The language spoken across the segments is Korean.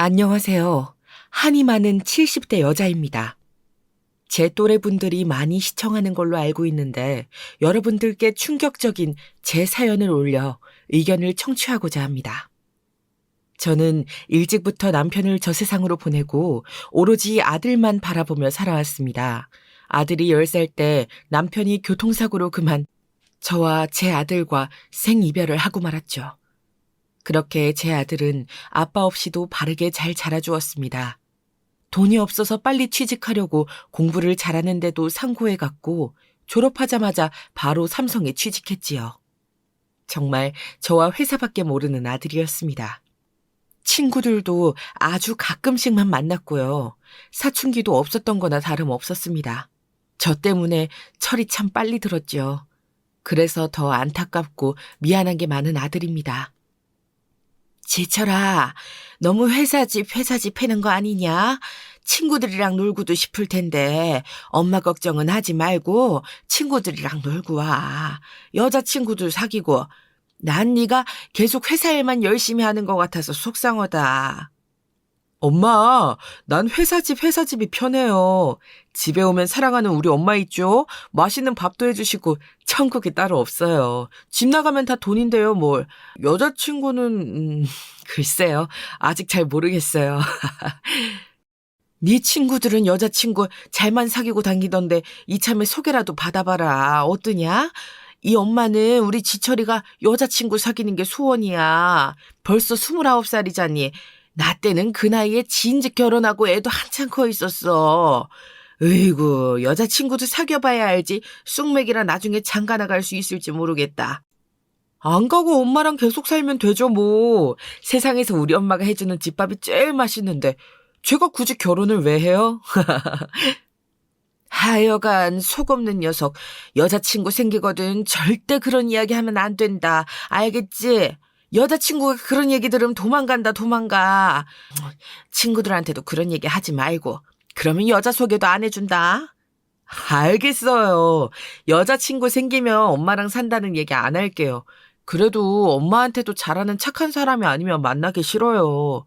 안녕하세요. 한이 많은 70대 여자입니다. 제 또래 분들이 많이 시청하는 걸로 알고 있는데 여러분들께 충격적인 제 사연을 올려 의견을 청취하고자 합니다. 저는 일찍부터 남편을 저 세상으로 보내고 오로지 아들만 바라보며 살아왔습니다. 아들이 10살 때 남편이 교통사고로 그만 저와 제 아들과 생이별을 하고 말았죠. 그렇게 제 아들은 아빠 없이도 바르게 잘 자라주었습니다. 돈이 없어서 빨리 취직하려고 공부를 잘하는데도 상고에 갔고 졸업하자마자 바로 삼성에 취직했지요. 정말 저와 회사밖에 모르는 아들이었습니다. 친구들도 아주 가끔씩만 만났고요. 사춘기도 없었던 거나 다름없었습니다. 저 때문에 철이 참 빨리 들었죠. 그래서 더 안타깝고 미안한 게 많은 아들입니다. 지철아, 너무 회사집 해는 거 아니냐? 친구들이랑 놀고도 싶을 텐데 엄마 걱정은 하지 말고 친구들이랑 놀고 와. 여자친구들 사귀고. 난 네가 계속 회사 일만 열심히 하는 것 같아서 속상하다. 엄마, 난 회사집이 편해요. 집에 오면 사랑하는 우리 엄마 있죠? 맛있는 밥도 해주시고 천국이 따로 없어요. 집 나가면 다 돈인데요, 뭘. 여자친구는 글쎄요. 아직 잘 모르겠어요. 네 친구들은 여자친구 잘만 사귀고 다니던데 이참에 소개라도 받아봐라. 어떠냐? 이 엄마는 우리 지철이가 여자친구 사귀는 게 소원이야. 벌써 29살이잖니. 나 때는 그 나이에 진즉 결혼하고 애도 한참 커 있었어. 으이구, 여자친구도 사귀어봐야 알지. 쑥맥이라 나중에 장가 나갈 수 있을지 모르겠다. 안 가고 엄마랑 계속 살면 되죠, 뭐. 세상에서 우리 엄마가 해주는 집밥이 제일 맛있는데 제가 굳이 결혼을 왜 해요? 하여간 속 없는 녀석. 여자친구 생기거든 절대 그런 이야기 하면 안 된다. 알겠지? 여자친구가 그런 얘기 들으면 도망간다, 도망가. 친구들한테도 그런 얘기 하지 말고. 그러면 여자 소개도 안 해준다. 알겠어요. 여자친구 생기면 엄마랑 산다는 얘기 안 할게요. 그래도 엄마한테도 잘하는 착한 사람이 아니면 만나기 싫어요.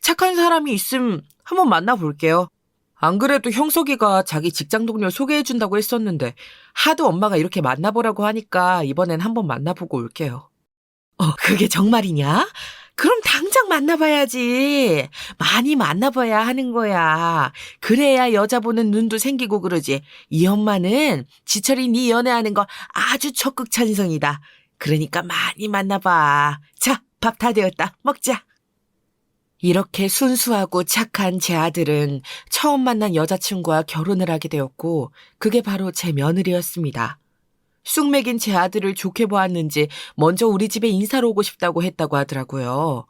착한 사람이 있음 한번 만나볼게요. 안 그래도 형석이가 자기 직장 동료 소개해준다고 했었는데 하도 엄마가 이렇게 만나보라고 하니까 이번엔 한번 만나보고 올게요. 그게 정말이냐? 그럼 당장 만나봐야지. 많이 만나봐야 하는 거야. 그래야 여자 보는 눈도 생기고 그러지. 이 엄마는 지철이 네 연애하는 거 아주 적극 찬성이다. 그러니까 많이 만나봐. 자, 밥 다 되었다. 먹자. 이렇게 순수하고 착한 제 아들은 처음 만난 여자친구와 결혼을 하게 되었고 그게 바로 제 며느리였습니다. 쑥맥인 제 아들을 좋게 보았는지 먼저 우리 집에 인사로 오고 싶다고 했다고 하더라고요.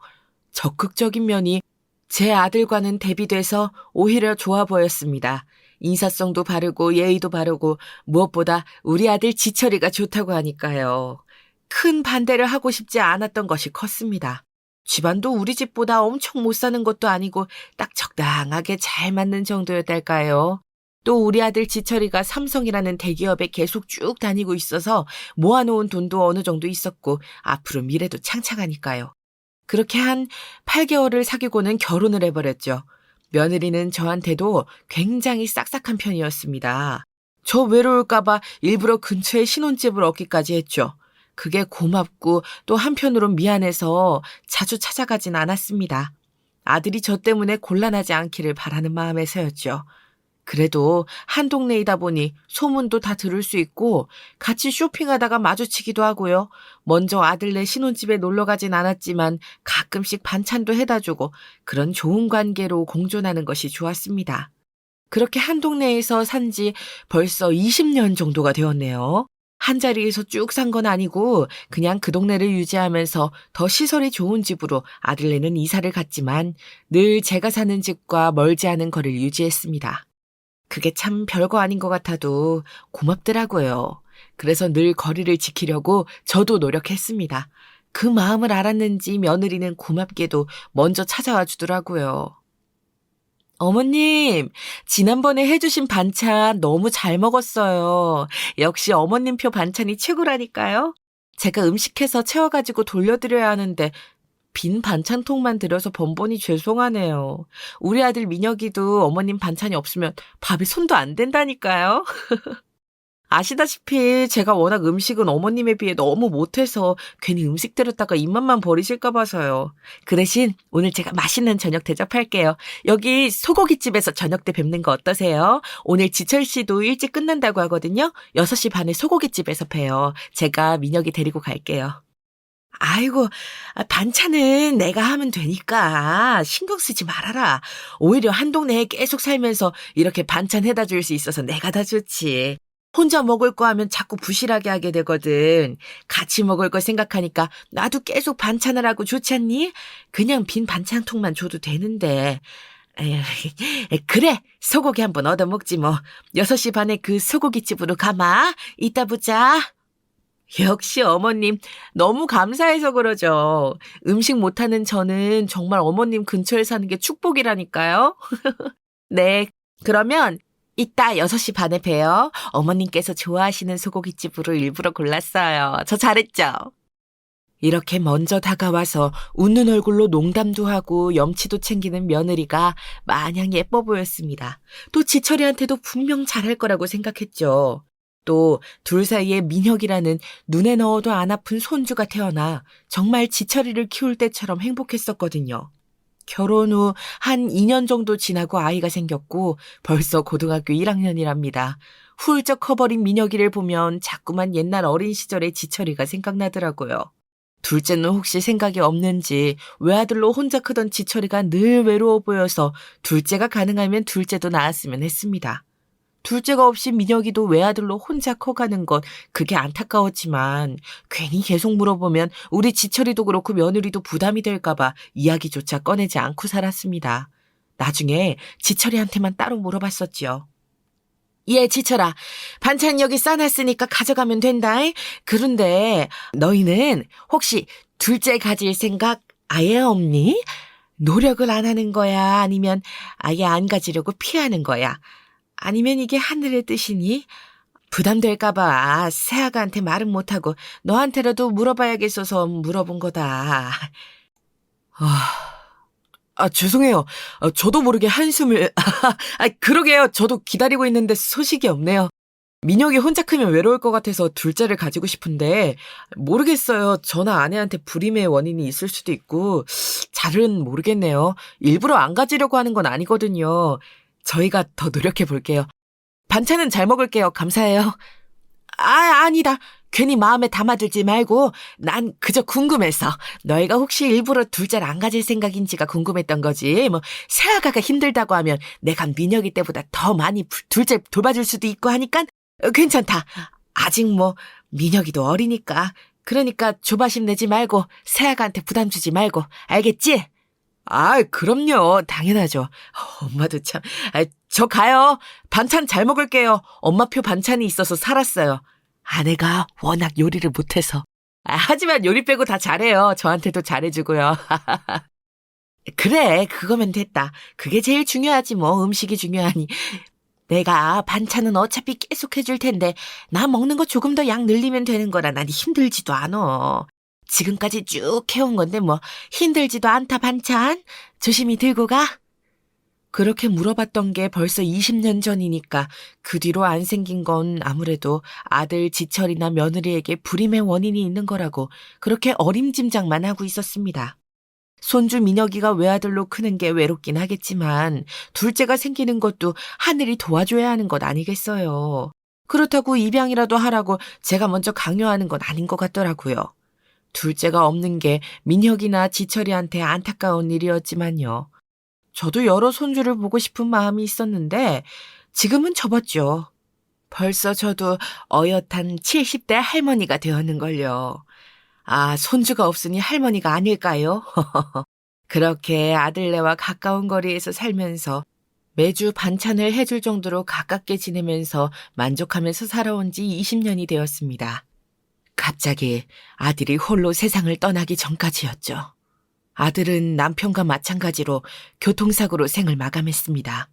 적극적인 면이 제 아들과는 대비돼서 오히려 좋아 보였습니다. 인사성도 바르고 예의도 바르고 무엇보다 우리 아들 지철이가 좋다고 하니까요. 큰 반대를 하고 싶지 않았던 것이 컸습니다. 집안도 우리 집보다 엄청 못 사는 것도 아니고 딱 적당하게 잘 맞는 정도였달까요. 또 우리 아들 지철이가 삼성이라는 대기업에 계속 쭉 다니고 있어서 모아놓은 돈도 어느 정도 있었고 앞으로 미래도 창창하니까요. 그렇게 한 8개월을 사귀고는 결혼을 해버렸죠. 며느리는 저한테도 굉장히 싹싹한 편이었습니다. 저 외로울까봐 일부러 근처에 신혼집을 얻기까지 했죠. 그게 고맙고 또 한편으론 미안해서 자주 찾아가진 않았습니다. 아들이 저 때문에 곤란하지 않기를 바라는 마음에서였죠. 그래도 한 동네이다 보니 소문도 다 들을 수 있고 같이 쇼핑하다가 마주치기도 하고요. 먼저 아들네 신혼집에 놀러 가진 않았지만 가끔씩 반찬도 해다 주고 그런 좋은 관계로 공존하는 것이 좋았습니다. 그렇게 한 동네에서 산 지 벌써 20년 정도가 되었네요. 한 자리에서 쭉 산 건 아니고 그냥 그 동네를 유지하면서 더 시설이 좋은 집으로 아들네는 이사를 갔지만 늘 제가 사는 집과 멀지 않은 거리를 유지했습니다. 그게 참 별거 아닌 것 같아도 고맙더라고요. 그래서 늘 거리를 지키려고 저도 노력했습니다. 그 마음을 알았는지 며느리는 고맙게도 먼저 찾아와 주더라고요. 어머님, 지난번에 해주신 반찬 너무 잘 먹었어요. 역시 어머님표 반찬이 최고라니까요. 제가 음식해서 채워가지고 돌려드려야 하는데 빈 반찬통만 들여서 번번이 죄송하네요. 우리 아들 민혁이도 어머님 반찬이 없으면 밥에 손도 안 댄다니까요. 아시다시피 제가 워낙 음식은 어머님에 비해 너무 못해서 괜히 음식 때렸다가 입맛만 버리실까 봐서요. 그 대신 오늘 제가 맛있는 저녁 대접할게요. 여기 소고기집에서 저녁 때 뵙는 거 어떠세요? 오늘 지철 씨도 일찍 끝난다고 하거든요. 6시 반에 소고기집에서 봬요. 제가 민혁이 데리고 갈게요. 아이고, 반찬은 내가 하면 되니까 신경 쓰지 말아라. 오히려 한 동네에 계속 살면서 이렇게 반찬 해다 줄 수 있어서 내가 다 좋지. 혼자 먹을 거 하면 자꾸 부실하게 하게 되거든. 같이 먹을 거 생각하니까 나도 계속 반찬을 하고 좋지 않니? 그냥 빈 반찬통만 줘도 되는데. 에휴, 그래, 소고기 한번 얻어먹지 뭐. 6시 반에 그 소고기집으로 가마. 이따 보자. 역시 어머님, 너무 감사해서 그러죠. 음식 못하는 저는 정말 어머님 근처에 사는 게 축복이라니까요. 네, 그러면 이따 6시 반에 봬요. 어머님께서 좋아하시는 소고기집으로 일부러 골랐어요. 저 잘했죠? 이렇게 먼저 다가와서 웃는 얼굴로 농담도 하고 염치도 챙기는 며느리가 마냥 예뻐 보였습니다. 또 지철이한테도 분명 잘할 거라고 생각했죠. 또 둘 사이에 민혁이라는 눈에 넣어도 안 아픈 손주가 태어나 정말 지철이를 키울 때처럼 행복했었거든요. 결혼 후 한 2년 정도 지나고 아이가 생겼고 벌써 고등학교 1학년이랍니다. 훌쩍 커버린 민혁이를 보면 자꾸만 옛날 어린 시절의 지철이가 생각나더라고요. 둘째는 혹시 생각이 없는지 외아들로 혼자 크던 지철이가 늘 외로워 보여서 둘째가 가능하면 둘째도 낳았으면 했습니다. 둘째가 없이 민혁이도 외아들로 혼자 커가는 것 그게 안타까웠지만 괜히 계속 물어보면 우리 지철이도 그렇고 며느리도 부담이 될까 봐 이야기조차 꺼내지 않고 살았습니다. 나중에 지철이한테만 따로 물어봤었지요. 예, 지철아. 반찬 여기 싸놨으니까 가져가면 된다. 그런데 너희는 혹시 둘째 가질 생각 아예 없니? 노력을 안 하는 거야? 아니면 아예 안 가지려고 피하는 거야? 아니면 이게 하늘의 뜻이니? 부담될까봐 새아가한테 말은 못하고 너한테라도 물어봐야겠어서 물어본 거다. 죄송해요. 저도 모르게 한숨을. 그러게요. 저도 기다리고 있는데 소식이 없네요. 민혁이 혼자 크면 외로울 것 같아서 둘째를 가지고 싶은데 모르겠어요. 저나 아내한테 불임의 원인이 있을 수도 있고 잘은 모르겠네요. 일부러 안 가지려고 하는 건 아니거든요. 저희가 더 노력해 볼게요. 반찬은 잘 먹을게요. 감사해요. 아니다. 괜히 마음에 담아두지 말고 난 그저 궁금해서 너희가 혹시 일부러 둘째를 안 가질 생각인지가 궁금했던 거지. 뭐 새아가가 힘들다고 하면 내가 민혁이 때보다 더 많이 둘째 돌봐줄 수도 있고 하니까 괜찮다. 아직 뭐 민혁이도 어리니까. 그러니까 조바심 내지 말고 새아가한테 부담 주지 말고 알겠지? 그럼요. 당연하죠. 엄마도 참. 저 가요. 반찬 잘 먹을게요. 엄마표 반찬이 있어서 살았어요. 아내가 워낙 요리를 못해서. 하지만 요리 빼고 다 잘해요. 저한테도 잘해주고요. 그래, 그거면 됐다. 그게 제일 중요하지 뭐. 음식이 중요하니. 내가 반찬은 어차피 계속 해줄 텐데 나 먹는 거 조금 더 양 늘리면 되는 거라 난 힘들지도 않아. 지금까지 쭉 해온 건데 뭐 힘들지도 않다 반찬. 조심히 들고 가. 그렇게 물어봤던 게 벌써 20년 전이니까 그 뒤로 안 생긴 건 아무래도 아들 지철이나 며느리에게 불임의 원인이 있는 거라고 그렇게 어림짐작만 하고 있었습니다. 손주 민혁이가 외아들로 크는 게 외롭긴 하겠지만 둘째가 생기는 것도 하늘이 도와줘야 하는 것 아니겠어요. 그렇다고 입양이라도 하라고 제가 먼저 강요하는 건 아닌 것 같더라고요. 둘째가 없는 게 민혁이나 지철이한테 안타까운 일이었지만요. 저도 여러 손주를 보고 싶은 마음이 있었는데 지금은 접었죠. 벌써 저도 어엿한 70대 할머니가 되었는걸요. 손주가 없으니 할머니가 아닐까요? 그렇게 아들네와 가까운 거리에서 살면서 매주 반찬을 해줄 정도로 가깝게 지내면서 만족하면서 살아온 지 20년이 되었습니다. 갑자기 아들이 홀로 세상을 떠나기 전까지였죠. 아들은 남편과 마찬가지로 교통사고로 생을 마감했습니다.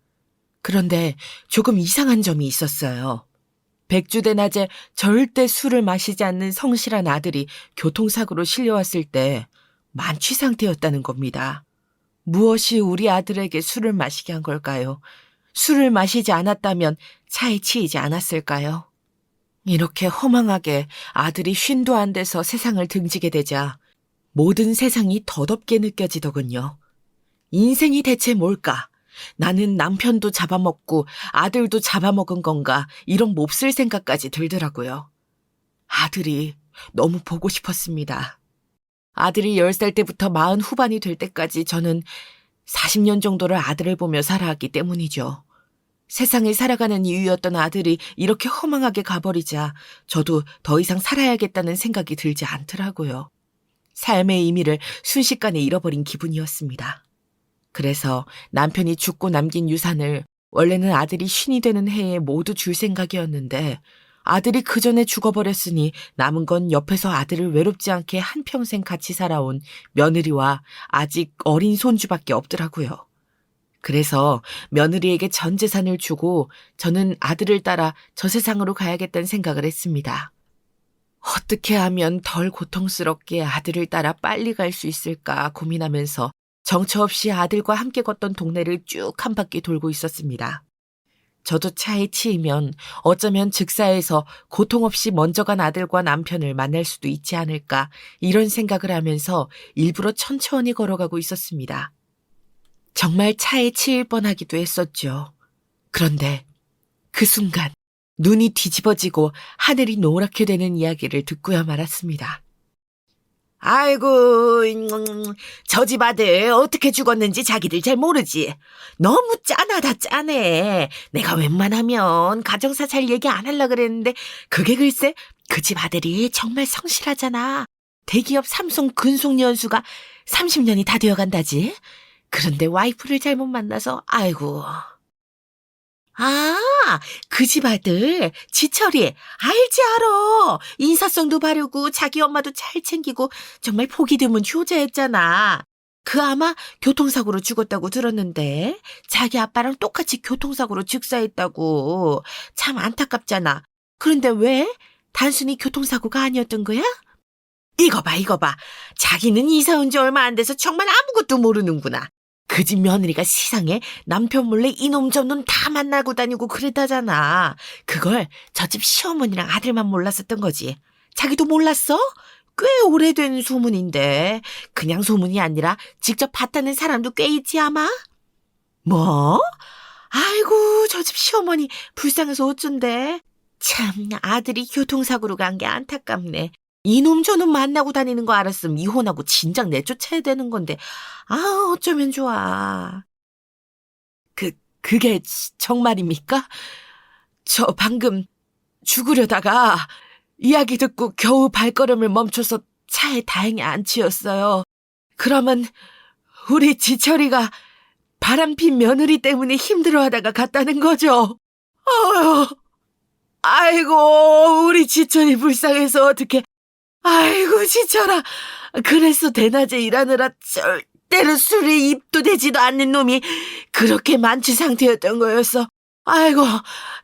그런데 조금 이상한 점이 있었어요. 백주대 낮에 절대 술을 마시지 않는 성실한 아들이 교통사고로 실려왔을 때 만취 상태였다는 겁니다. 무엇이 우리 아들에게 술을 마시게 한 걸까요? 술을 마시지 않았다면 차에 치이지 않았을까요? 이렇게 허망하게 아들이 쉰도 안 돼서 세상을 등지게 되자 모든 세상이 덧없게 느껴지더군요. 인생이 대체 뭘까? 나는 남편도 잡아먹고 아들도 잡아먹은 건가? 이런 몹쓸 생각까지 들더라고요. 아들이 너무 보고 싶었습니다. 아들이 10살 때부터 40 후반이 될 때까지 저는 40년 정도를 아들을 보며 살아왔기 때문이죠. 세상을 살아가는 이유였던 아들이 이렇게 허망하게 가버리자 저도 더 이상 살아야겠다는 생각이 들지 않더라고요. 삶의 의미를 순식간에 잃어버린 기분이었습니다. 그래서 남편이 죽고 남긴 유산을 원래는 아들이 쉰이 되는 해에 모두 줄 생각이었는데 아들이 그 전에 죽어버렸으니 남은 건 옆에서 아들을 외롭지 않게 한평생 같이 살아온 며느리와 아직 어린 손주밖에 없더라고요. 그래서 며느리에게 전 재산을 주고 저는 아들을 따라 저 세상으로 가야겠다는 생각을 했습니다. 어떻게 하면 덜 고통스럽게 아들을 따라 빨리 갈 수 있을까 고민하면서 정처 없이 아들과 함께 걷던 동네를 쭉 한 바퀴 돌고 있었습니다. 저도 차에 치이면 어쩌면 즉사에서 고통 없이 먼저 간 아들과 남편을 만날 수도 있지 않을까 이런 생각을 하면서 일부러 천천히 걸어가고 있었습니다. 정말 차에 치일 뻔하기도 했었죠. 그런데 그 순간 눈이 뒤집어지고 하늘이 노랗게 되는 이야기를 듣고야 말았습니다. 아이고, 저 집 아들 어떻게 죽었는지 자기들 잘 모르지. 너무 짠하다 짠해. 내가 웬만하면 가정사 잘 얘기 안 하려고 그랬는데 그게 글쎄 그 집 아들이 정말 성실하잖아. 대기업 삼성 근속 연수가 30년이 다 되어간다지. 그런데 와이프를 잘못 만나서 아이고. 아, 그 집 아들 지철이 알지 알아. 인사성도 바르고 자기 엄마도 잘 챙기고 정말 보기 드문 효자였잖아. 그 아마 교통사고로 죽었다고 들었는데 자기 아빠랑 똑같이 교통사고로 즉사했다고. 참 안타깝잖아. 그런데 왜? 단순히 교통사고가 아니었던 거야? 이거 봐. 자기는 이사 온 지 얼마 안 돼서 정말 아무것도 모르는구나. 그 집 며느리가 시상에 남편 몰래 이놈 저놈 다 만나고 다니고 그랬다잖아. 그걸 저 집 시어머니랑 아들만 몰랐었던 거지. 자기도 몰랐어? 꽤 오래된 소문인데. 그냥 소문이 아니라 직접 봤다는 사람도 꽤 있지 아마? 뭐? 아이고 저 집 시어머니 불쌍해서 어쩐대. 참 아들이 교통사고로 간 게 안타깝네. 이놈 저놈 만나고 다니는 거 알았으면 이혼하고 진작 내쫓아야 되는 건데 어쩌면 좋아. 그게 정말입니까? 저 방금 죽으려다가 이야기 듣고 겨우 발걸음을 멈춰서 차에 다행히 안 치였어요. 그러면 우리 지철이가 바람핀 며느리 때문에 힘들어하다가 갔다는 거죠? 아이고 우리 지철이 불쌍해서 어떡해. 아이고 지철아. 그래서 대낮에 일하느라 절대로 술에 입도 대지도 않는 놈이 그렇게 만취 상태였던 거였어. 아이고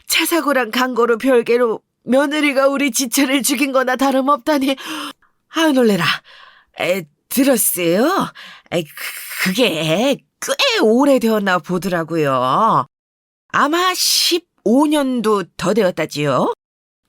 차 사고랑 강고로 별개로 며느리가 우리 지철을 죽인 거나 다름없다니. 놀래라. 들었어요? 그게 꽤 오래되었나 보더라고요. 아마 15년도 더 되었다지요.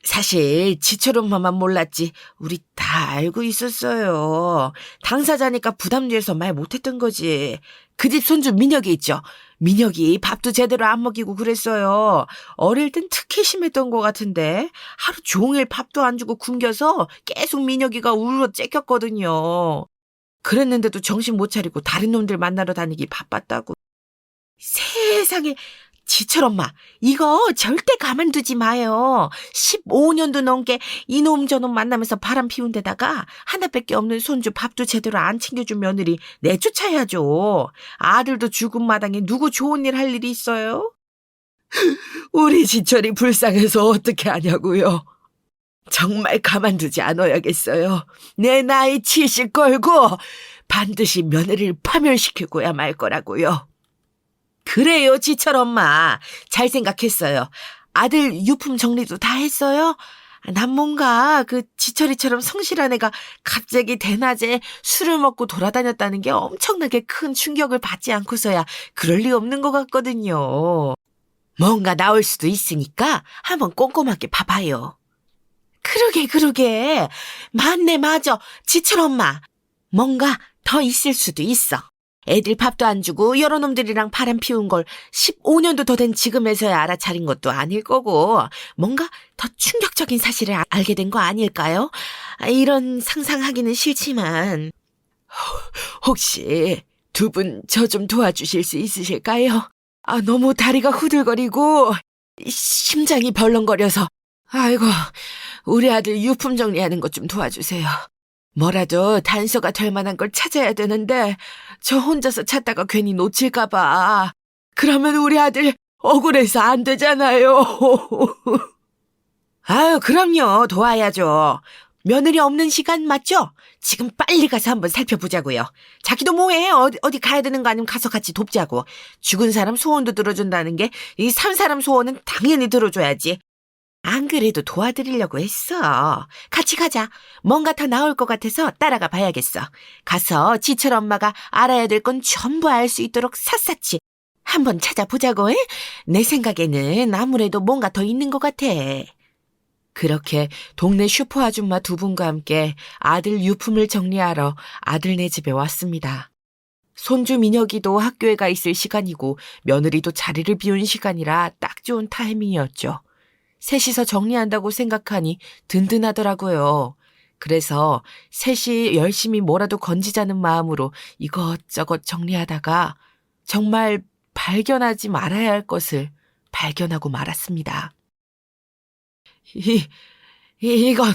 사실 지철 엄마만 몰랐지 우리 다 알고 있었어요. 당사자니까 부담돼서 말 못했던 거지. 그 집 손주 민혁이 있죠. 민혁이 밥도 제대로 안 먹이고 그랬어요. 어릴 땐 특히 심했던 것 같은데 하루 종일 밥도 안 주고 굶겨서 계속 민혁이가 울어 째꼈거든요. 그랬는데도 정신 못 차리고 다른 놈들 만나러 다니기 바빴다고. 세상에. 지철 엄마, 이거 절대 가만두지 마요. 15년도 넘게 이놈 저놈 만나면서 바람 피운 데다가 하나밖에 없는 손주 밥도 제대로 안 챙겨준 며느리 내쫓아야죠. 아들도 죽은 마당에 누구 좋은 일 할 일이 있어요? 우리 지철이 불쌍해서 어떻게 하냐고요. 정말 가만두지 않아야겠어요. 내 나이 70 걸고 반드시 며느리를 파멸시키고야 말 거라고요. 그래요, 지철 엄마. 잘 생각했어요. 아들 유품 정리도 다 했어요? 난 뭔가 그 지철이처럼 성실한 애가 갑자기 대낮에 술을 먹고 돌아다녔다는 게 엄청나게 큰 충격을 받지 않고서야 그럴 리 없는 것 같거든요. 뭔가 나올 수도 있으니까 한번 꼼꼼하게 봐봐요. 그러게. 맞네, 맞아. 지철 엄마. 뭔가 더 있을 수도 있어. 애들 밥도 안 주고 여러 놈들이랑 바람 피운 걸 15년도 더 된 지금에서야 알아차린 것도 아닐 거고 뭔가 더 충격적인 사실을 알게 된 거 아닐까요? 이런 상상하기는 싫지만 혹시 두 분 저 좀 도와주실 수 있으실까요? 너무 다리가 후들거리고 심장이 벌렁거려서 아이고 우리 아들 유품 정리하는 것 좀 도와주세요. 뭐라도 단서가 될 만한 걸 찾아야 되는데 저 혼자서 찾다가 괜히 놓칠까 봐. 그러면 우리 아들 억울해서 안 되잖아요. 아유, 그럼요. 도와야죠. 며느리 없는 시간 맞죠? 지금 빨리 가서 한번 살펴보자고요. 자기도 뭐해? 어디 가야 되는 거 아니면 가서 같이 돕자고. 죽은 사람 소원도 들어준다는 게 이 산 사람 소원은 당연히 들어줘야지. 안 그래도 도와드리려고 했어. 같이 가자. 뭔가 더 나올 것 같아서 따라가 봐야겠어. 가서 지철 엄마가 알아야 될 건 전부 알 수 있도록 샅샅이 한번 찾아보자고. 에? 내 생각에는 아무래도 뭔가 더 있는 것 같아. 그렇게 동네 슈퍼 아줌마 두 분과 함께 아들 유품을 정리하러 아들네 집에 왔습니다. 손주 민혁이도 학교에 가 있을 시간이고 며느리도 자리를 비운 시간이라 딱 좋은 타이밍이었죠. 셋이서 정리한다고 생각하니 든든하더라고요. 그래서 셋이 열심히 뭐라도 건지자는 마음으로 이것저것 정리하다가 정말 발견하지 말아야 할 것을 발견하고 말았습니다. 이건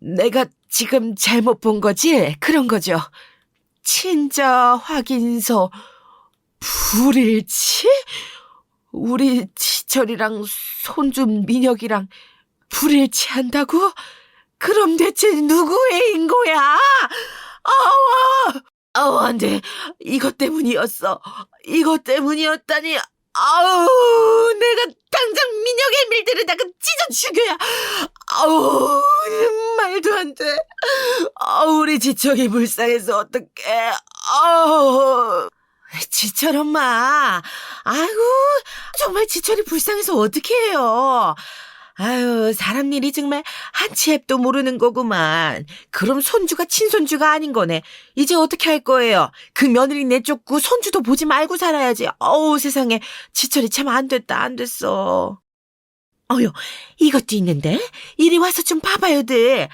내가 지금 잘못 본 거지? 그런 거죠. 친자 확인서 불일치? 우리 지철이랑 손주 민혁이랑 불일치한다고? 그럼 대체 누구 애인 거야? 안 돼. 이것 때문이었어. 이것 때문이었다니. 내가 당장 민혁의 밀들에다가 찢어 죽여야. 말도 안 돼. 우리 지철이 불쌍해서 어떡해. 지철 엄마. 아이고, 정말 지철이 불쌍해서 어떡해 해요. 사람 일이 정말 한치 앞도 모르는 거구만. 그럼 손주가 친손주가 아닌 거네. 이제 어떻게 할 거예요? 그 며느리 내쫓고 손주도 보지 말고 살아야지. 세상에. 지철이 참 안 됐어. 이것도 있는데? 이리 와서 좀 봐봐요들.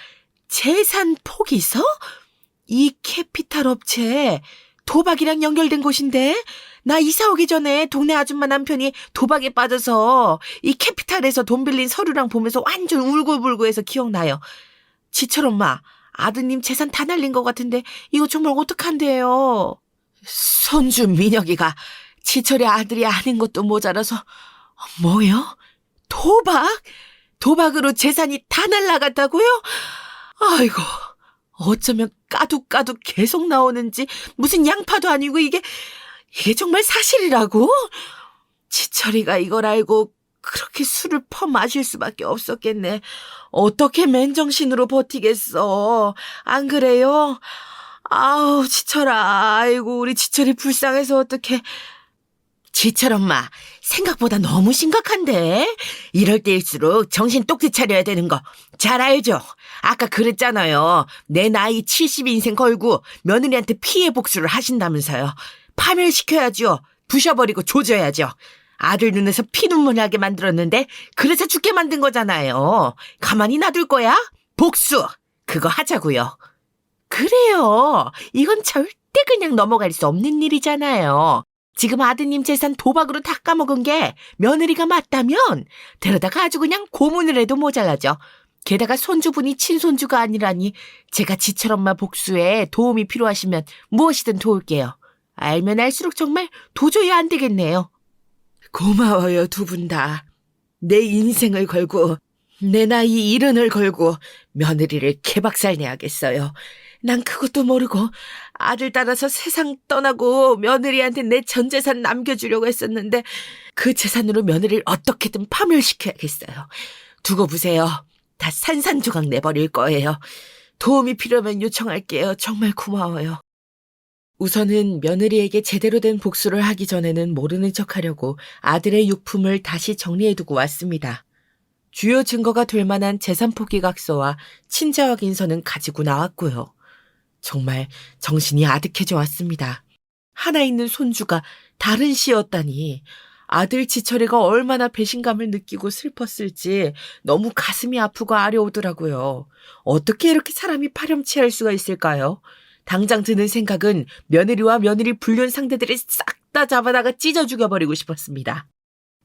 재산 포기서? 이 캐피탈 업체 도박이랑 연결된 곳인데? 나 이사 오기 전에 동네 아줌마 남편이 도박에 빠져서 이 캐피탈에서 돈 빌린 서류랑 보면서 완전 울고불고 해서 기억나요. 지철 엄마, 아드님 재산 다 날린 것 같은데 이거 정말 어떡한데요? 손주 민혁이가 지철의 아들이 아닌 것도 모자라서 뭐요? 도박? 도박으로 재산이 다 날라갔다고요? 아이고, 어쩌면 까둑까둑 계속 나오는지 무슨 양파도 아니고 이게 정말 사실이라고? 지철이가 이걸 알고 그렇게 술을 퍼마실 수밖에 없었겠네. 어떻게 맨정신으로 버티겠어. 안 그래요? 지철아. 아이고 우리 지철이 불쌍해서 어떡해. 지철 엄마, 생각보다 너무 심각한데? 이럴 때일수록 정신 똑띠 차려야 되는 거 잘 알죠? 아까 그랬잖아요. 내 나이 70인생 걸고 며느리한테 피해 복수를 하신다면서요. 파멸시켜야죠. 부셔버리고 조져야죠. 아들 눈에서 피눈물 나게 만들었는데 그래서 죽게 만든 거잖아요. 가만히 놔둘 거야? 복수! 그거 하자고요. 그래요. 이건 절대 그냥 넘어갈 수 없는 일이잖아요. 지금 아드님 재산 도박으로 다 까먹은 게 며느리가 맞다면 데려다가 아주 그냥 고문을 해도 모자라죠. 게다가 손주분이 친손주가 아니라니 제가 지철 엄마 복수에 도움이 필요하시면 무엇이든 도울게요. 알면 알수록 정말 도저히 안 되겠네요. 고마워요, 두 분 다. 내 인생을 걸고 내 나이 70을 걸고 며느리를 개박살 내야겠어요. 난 그것도 모르고 아들 따라서 세상 떠나고 며느리한테 내 전 재산 남겨주려고 했었는데 그 재산으로 며느리를 어떻게든 파멸시켜야겠어요. 두고 보세요. 다 산산조각 내버릴 거예요. 도움이 필요하면 요청할게요. 정말 고마워요. 우선은 며느리에게 제대로 된 복수를 하기 전에는 모르는 척하려고 아들의 유품을 다시 정리해두고 왔습니다. 주요 증거가 될 만한 재산 포기각서와 친자 확인서는 가지고 나왔고요. 정말 정신이 아득해져 왔습니다. 하나 있는 손주가 다른 씨였다니 아들 지철이가 얼마나 배신감을 느끼고 슬펐을지 너무 가슴이 아프고 아려오더라고요. 어떻게 이렇게 사람이 파렴치할 수가 있을까요? 당장 드는 생각은 며느리와 며느리 불륜 상대들을 싹 다 잡아다가 찢어 죽여버리고 싶었습니다.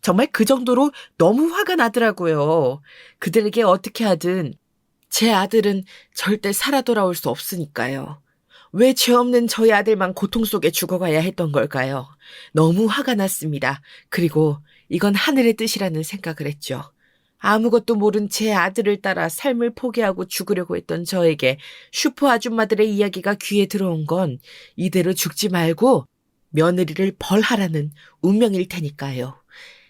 정말 그 정도로 너무 화가 나더라고요. 그들에게 어떻게 하든 제 아들은 절대 살아 돌아올 수 없으니까요. 왜 죄 없는 저희 아들만 고통 속에 죽어가야 했던 걸까요? 너무 화가 났습니다. 그리고 이건 하늘의 뜻이라는 생각을 했죠. 아무것도 모른 제 아들을 따라 삶을 포기하고 죽으려고 했던 저에게 슈퍼 아줌마들의 이야기가 귀에 들어온 건 이대로 죽지 말고 며느리를 벌하라는 운명일 테니까요.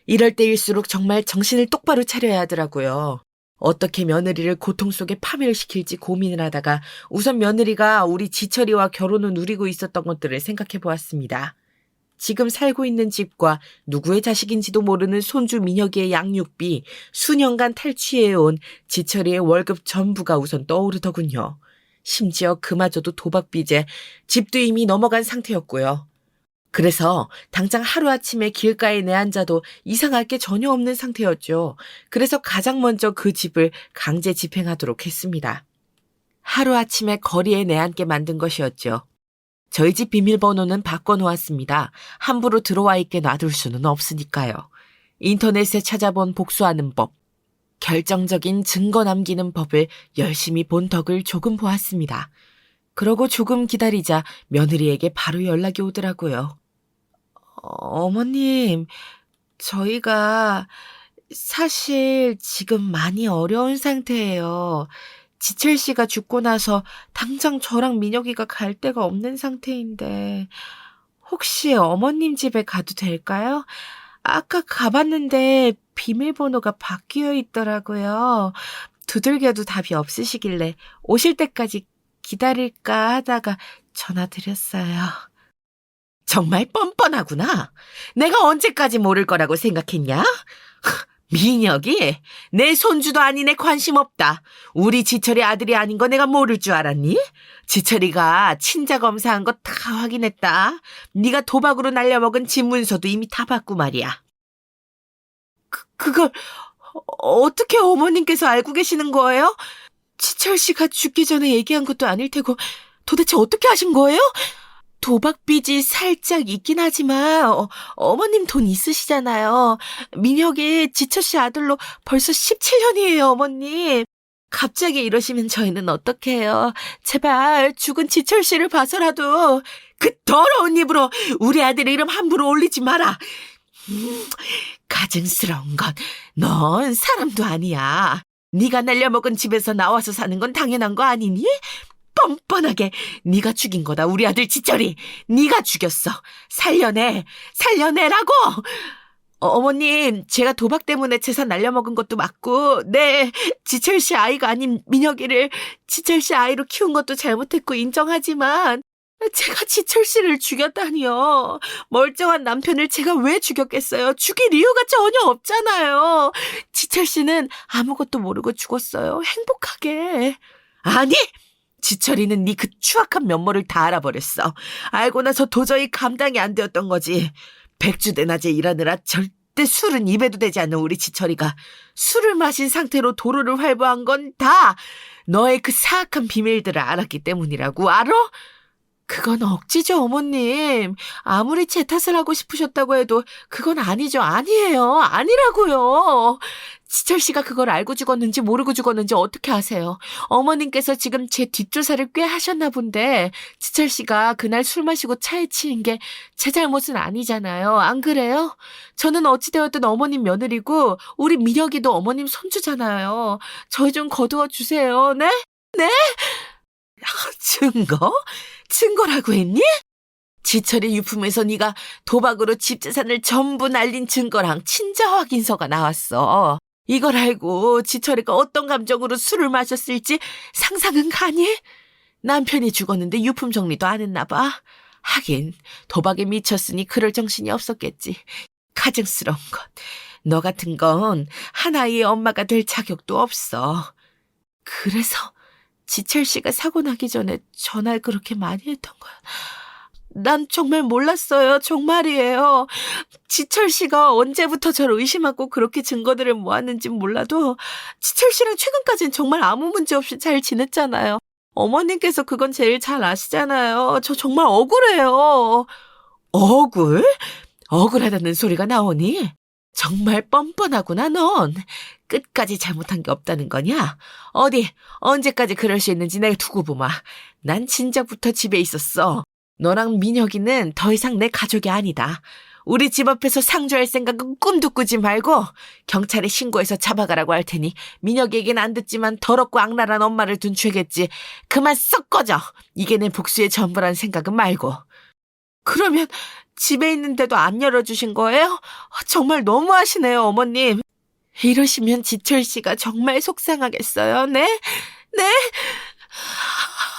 이럴 때일수록 정말 정신을 똑바로 차려야 하더라고요. 어떻게 며느리를 고통 속에 파멸시킬지 고민을 하다가 우선 며느리가 우리 지철이와 결혼을 누리고 있었던 것들을 생각해 보았습니다. 지금 살고 있는 집과 누구의 자식인지도 모르는 손주 민혁이의 양육비, 수년간 탈취해온 지철이의 월급 전부가 우선 떠오르더군요. 심지어 그마저도 도박빚에 집도 이미 넘어간 상태였고요. 그래서 당장 하루아침에 길가에 내앉아도 이상할 게 전혀 없는 상태였죠. 그래서 가장 먼저 그 집을 강제 집행하도록 했습니다. 하루아침에 거리에 내앉게 만든 것이었죠. 저희 집 비밀번호는 바꿔놓았습니다. 함부로 들어와 있게 놔둘 수는 없으니까요. 인터넷에 찾아본 복수하는 법, 결정적인 증거 남기는 법을 열심히 본 덕을 조금 보았습니다. 그러고 조금 기다리자 며느리에게 바로 연락이 오더라고요. 어머님, 저희가 사실 지금 많이 어려운 상태예요. 지철 씨가 죽고 나서 당장 저랑 민혁이가 갈 데가 없는 상태인데 혹시 어머님 집에 가도 될까요? 아까 가봤는데 비밀번호가 바뀌어 있더라고요. 두들겨도 답이 없으시길래 오실 때까지 기다릴까 하다가 전화드렸어요. 정말 뻔뻔하구나. 내가 언제까지 모를 거라고 생각했냐? 민혁이 내 손주도 아닌 애 관심 없다. 우리 지철이 아들이 아닌 거 내가 모를 줄 알았니? 지철이가 친자 검사한 거 다 확인했다. 네가 도박으로 날려먹은 집 문서도 이미 다 봤고 말이야. 그걸 어떻게 어머님께서 알고 계시는 거예요? 지철 씨가 죽기 전에 얘기한 것도 아닐 테고 도대체 어떻게 하신 거예요? 도박빚이 살짝 있긴 하지만 어머님 돈 있으시잖아요. 민혁이 지철 씨 아들로 벌써 17년이에요, 어머님. 갑자기 이러시면 저희는 어떡해요. 제발 죽은 지철 씨를 봐서라도 그 더러운 입으로 우리 아들 이름 함부로 올리지 마라. 가증스러운 건 넌 사람도 아니야. 네가 날려먹은 집에서 나와서 사는 건 당연한 거 아니니? 뻔뻔하게 네가 죽인 거다. 우리 아들 지철이 네가 죽였어. 살려내라고. 어머님, 제가 도박 때문에 재산 날려먹은 것도 맞고 네, 지철 씨 아이가 아닌 민혁이를 지철 씨 아이로 키운 것도 잘못했고 인정하지만 제가 지철 씨를 죽였다니요. 멀쩡한 남편을 제가 왜 죽였겠어요? 죽일 이유가 전혀 없잖아요. 지철 씨는 아무것도 모르고 죽었어요. 행복하게. 아니! 지철이는 네 그 추악한 면모를 다 알아버렸어. 알고 나서 도저히 감당이 안 되었던 거지. 백주대낮에 일하느라 절대 술은 입에도 대지 않는 우리 지철이가 술을 마신 상태로 도로를 활보한 건 다 너의 그 사악한 비밀들을 알았기 때문이라고 알아? 그건 억지죠, 어머님. 아무리 제 탓을 하고 싶으셨다고 해도 그건 아니죠. 아니에요. 아니라고요. 지철 씨가 그걸 알고 죽었는지 모르고 죽었는지 어떻게 아세요? 어머님께서 지금 제 뒷조사를 꽤 하셨나 본데 지철 씨가 그날 술 마시고 차에 치인 게 제 잘못은 아니잖아요. 안 그래요? 저는 어찌되었든 어머님 며느리고 우리 민혁이도 어머님 손주잖아요. 저희 좀 거두어 주세요. 네? 네? 증거? 증거라고 했니? 지철이 유품에서 네가 도박으로 집 재산을 전부 날린 증거랑 친자 확인서가 나왔어. 이걸 알고 지철이가 어떤 감정으로 술을 마셨을지 상상은 가니? 남편이 죽었는데 유품 정리도 안 했나 봐. 하긴 도박에 미쳤으니 그럴 정신이 없었겠지. 가증스러운 것. 너 같은 건 한 아이의 엄마가 될 자격도 없어. 그래서 지철 씨가 사고 나기 전에 전화를 그렇게 많이 했던 거야. 난 정말 몰랐어요. 정말이에요. 지철 씨가 언제부터 저를 의심하고 그렇게 증거들을 모았는진 몰라도 지철 씨랑 최근까지는 정말 아무 문제 없이 잘 지냈잖아요. 어머님께서 그건 제일 잘 아시잖아요. 저 정말 억울해요. 억울? 억울하다는 소리가 나오니? 정말 뻔뻔하구나, 넌. 끝까지 잘못한 게 없다는 거냐? 어디, 언제까지 그럴 수 있는지 내가 두고 보마. 난 진작부터 집에 있었어. 너랑 민혁이는 더 이상 내 가족이 아니다. 우리 집 앞에서 상주할 생각은 꿈도 꾸지 말고 경찰에 신고해서 잡아가라고 할 테니 민혁에겐 안 듣지만 더럽고 악랄한 엄마를 둔 죄겠지. 그만 썩 꺼져. 이게 내 복수의 전부란 생각은 말고. 그러면 집에 있는데도 안 열어주신 거예요? 정말 너무하시네요, 어머님. 이러시면 지철 씨가 정말 속상하겠어요. 네? 네?